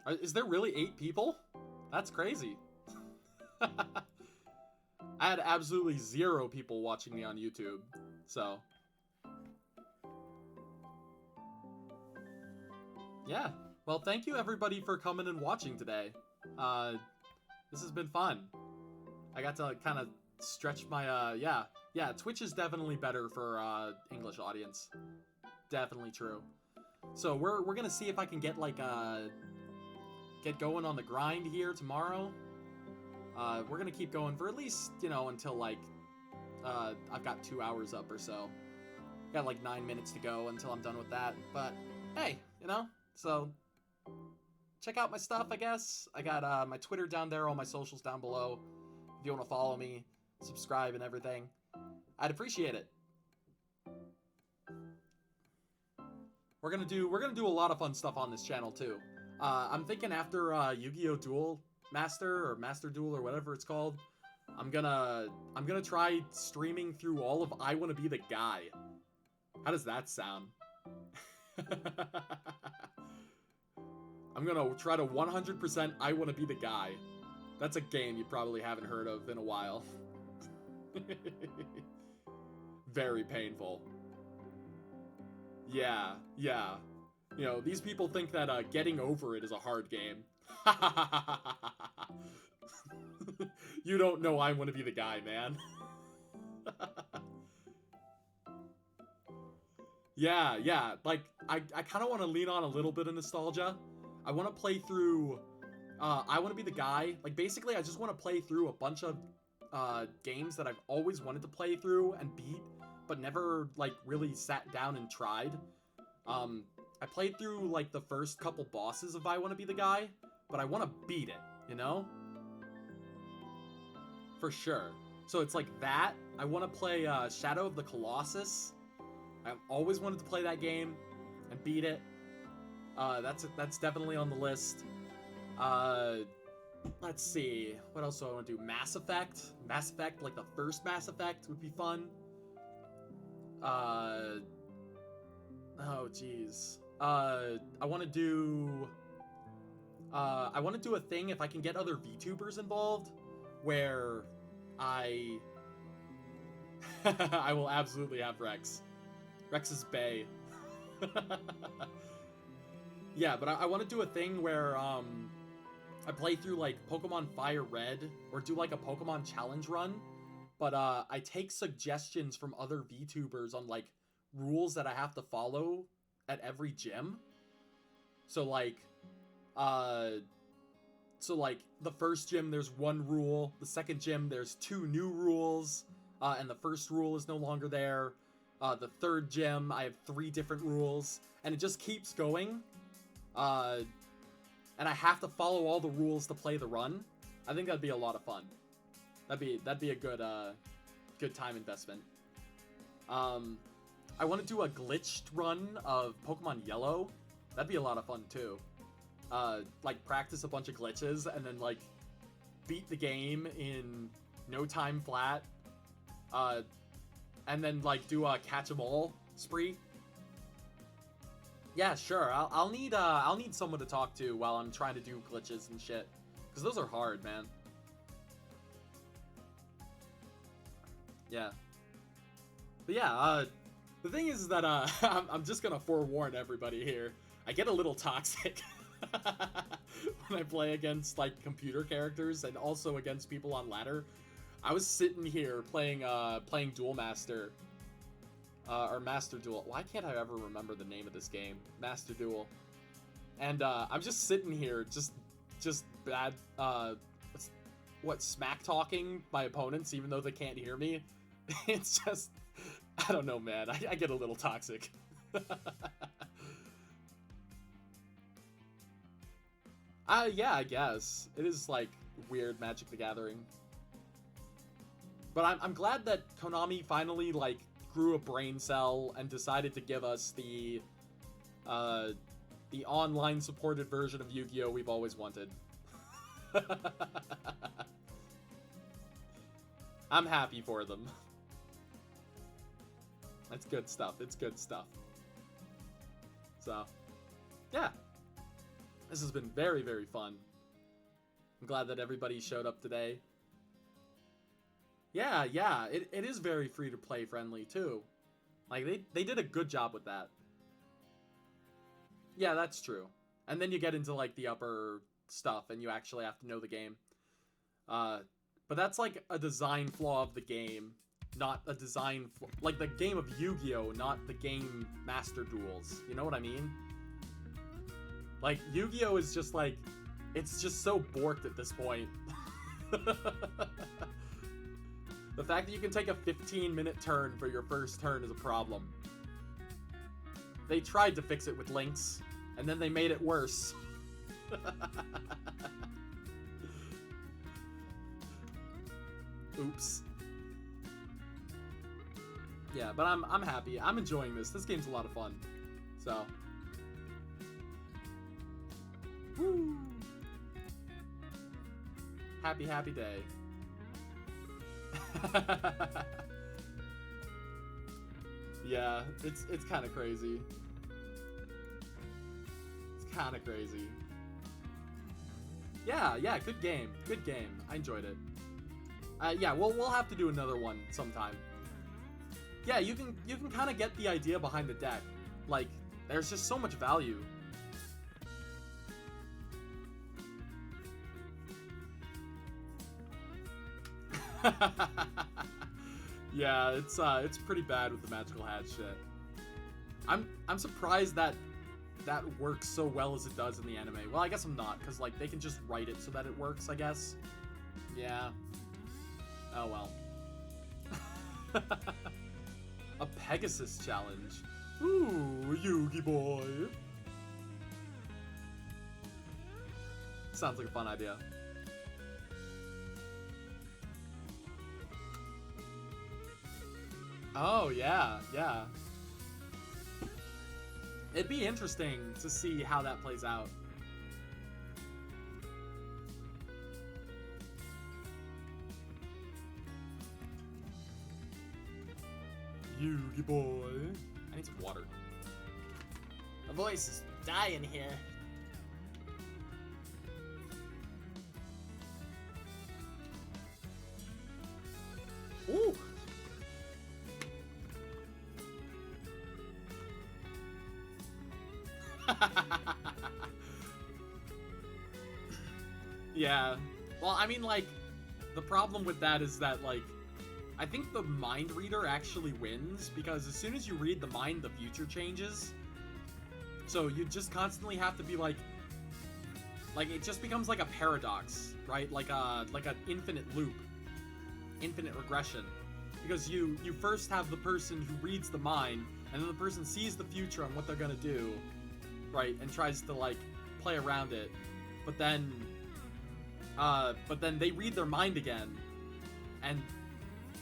my... Is there really 8 people? That's crazy. I had absolutely 0 people watching me on YouTube, so... Yeah. Well, thank you everybody for coming and watching today. This has been fun. I got to kind of stretch my, yeah, Twitch is definitely better for, English audience. Definitely true. So we're gonna see if I can get, like, get going on the grind here tomorrow. We're gonna keep going for at least, you know, until, like, I've got 2 hours up or so. Got, like, 9 minutes to go until I'm done with that, but, hey, you know, so... check out my stuff, I guess. I got, my Twitter down there, all my socials down below. If you want to follow me, subscribe and everything, I'd appreciate it. We're gonna do a lot of fun stuff on this channel too. I'm thinking after Yu-Gi-Oh! Duel Master or Master Duel or whatever it's called, I'm gonna try streaming through all of I Wanna Be the Guy. How does that sound? I'm gonna try to 100% I Wanna Be the Guy. That's a game you probably haven't heard of in a while. Very painful. Yeah. You know, these people think that getting over it is a hard game. You don't know I Want to Be the Guy, man. Yeah. Like, I kind of want to lean on a little bit of nostalgia. I want to play through... I Want to Be the Guy. Like, basically, I just want to play through a bunch of games that I've always wanted to play through and beat, but never, like, really sat down and tried. I played through, like, the first couple bosses of I Want to Be the Guy, but I want to beat it, you know? For sure. So it's like that. I want to play Shadow of the Colossus. I've always wanted to play that game. and beat it. That's definitely on the list. Let's see. What else do I want to do? Mass Effect. Mass Effect, like the first Mass Effect, would be fun. Oh, jeez. I want to do a thing if I can get other VTubers involved, where I will absolutely have Rex. Rex's Bay. Yeah, but I want to do a thing where I play through like Pokemon Fire Red, or do like a Pokemon challenge run, but I take suggestions from other VTubers on like rules that I have to follow at every gym. So like the first gym there's one rule, the second gym there's 2 new rules, and the first rule is no longer there. The third gym I have 3 different rules, and it just keeps going. And I have to follow all the rules to play the run. I think that'd be a lot of fun. That'd be a good good time investment. I want to do a glitched run of Pokemon Yellow. That'd be a lot of fun too. Like practice a bunch of glitches and then like beat the game in no time flat. And then like do a catch 'em all spree. Yeah, sure. I'll need someone to talk to while I'm trying to do glitches and shit, because those are hard, man. Yeah. But yeah, the thing is that I'm just gonna forewarn everybody here. I get a little toxic when I play against like computer characters and also against people on ladder. I was sitting here playing Duel Master. Or Master Duel. Why can't I ever remember the name of this game? Master Duel. And I'm just sitting here, just bad, smack talking my opponents, even though they can't hear me. It's just, I don't know, man. I get a little toxic. Yeah, I guess it is like weird Magic the Gathering. But I'm glad that Konami finally like grew a brain cell and decided to give us the online supported version of Yu-Gi-Oh! We've always wanted. I'm happy for them. That's good stuff. It's good stuff. So, yeah. This has been very, very fun. I'm glad that everybody showed up today. Yeah, it is very free-to-play friendly, too. Like, they did a good job with that. Yeah, that's true. And then you get into, like, the upper stuff, and you actually have to know the game. But that's, like, a design flaw of the game, not a design like, the game of Yu-Gi-Oh!, not the game Master Duels. You know what I mean? Like, Yu-Gi-Oh! Is just, like, it's just so borked at this point. The fact that you can take a 15-minute turn for your first turn is a problem. They tried to fix it with links, and then they made it worse. Oops. Yeah, but I'm happy. I'm enjoying this. This game's a lot of fun. So. Woo! Happy, happy day. Yeah, it's kind of crazy. It's kind of crazy. Yeah, good game. Good game. I enjoyed it. Yeah, we'll have to do another one sometime. Yeah, you can kind of get the idea behind the deck. Like, there's just so much value. Yeah, it's pretty bad with the magical hat shit. I'm surprised that works so well as it does in the anime. Well, I guess I'm not, because like they can just write it so that it works, I guess. Yeah. Oh well. A Pegasus challenge. Ooh, Yugi boy. Sounds like a fun idea. Oh, yeah. It'd be interesting to see how that plays out. Yugi boy. I need some water. My voice is dying here. Ooh! Yeah. Well, I mean, like, the problem with that is that, like, I think the mind reader actually wins, because as soon as you read the mind, the future changes. So you just constantly have to be like, it just becomes like a paradox, right? Like an infinite loop, infinite regression. Because you first have the person who reads the mind, and then the person sees the future and what they're gonna do, right? And tries to, like, play around it. But then they read their mind again, and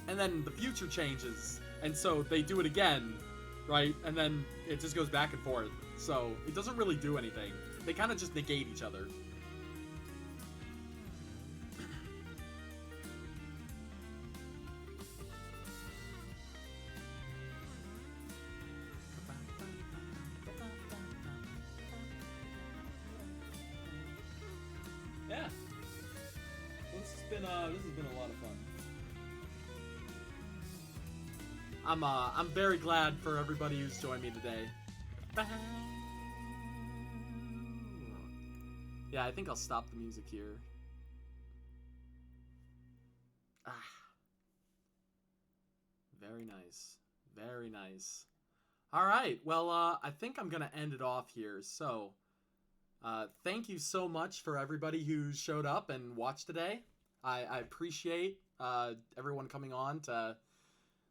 then the future changes, and so they do it again, right? And then it just goes back and forth. So it doesn't really do anything. They kind of just negate each other. Yeah. This has been a lot of fun. I'm very glad for everybody who's joined me today. Yeah, I think I'll stop the music here. Very nice. Very nice. All right. Well, I think I'm going to end it off here. So, thank you so much for everybody who showed up and watched today. I appreciate everyone coming on to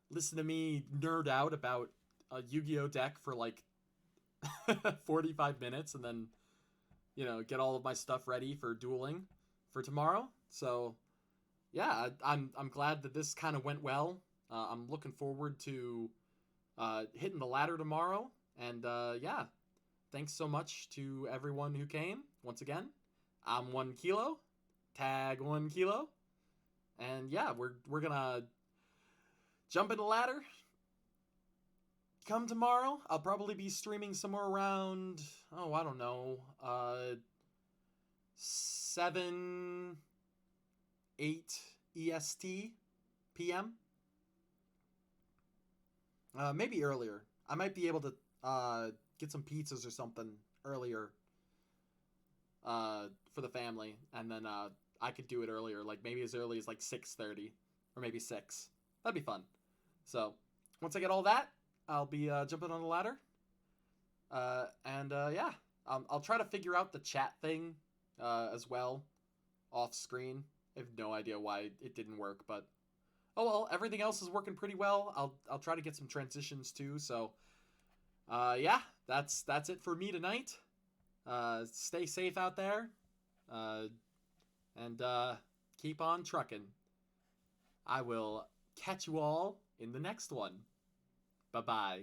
listen to me nerd out about a Yu-Gi-Oh deck for like 45 minutes, and then, you know, get all of my stuff ready for dueling for tomorrow. So yeah, I'm glad that this kind of went well. I'm looking forward to hitting the ladder tomorrow, and yeah, thanks so much to everyone who came. Once again, I'm 1 Kilo, tag 1 Kilo, and yeah, we're gonna jump in the ladder. Come tomorrow, I'll probably be streaming somewhere around, oh, I don't know, 7, 8 EST PM. Maybe earlier. I might be able to get some pizzas or something earlier for the family, and then I could do it earlier, like maybe as early as like 6:30 or maybe 6. That'd be fun. So once I get all that, I'll be jumping on the ladder. And yeah, I'll try to figure out the chat thing as well off screen. I have no idea why it didn't work, but oh well, everything else is working pretty well. I'll try to get some transitions too. So yeah, that's it for me tonight. Stay safe out there, and keep on trucking. I will catch you all in the next one. Bye-bye.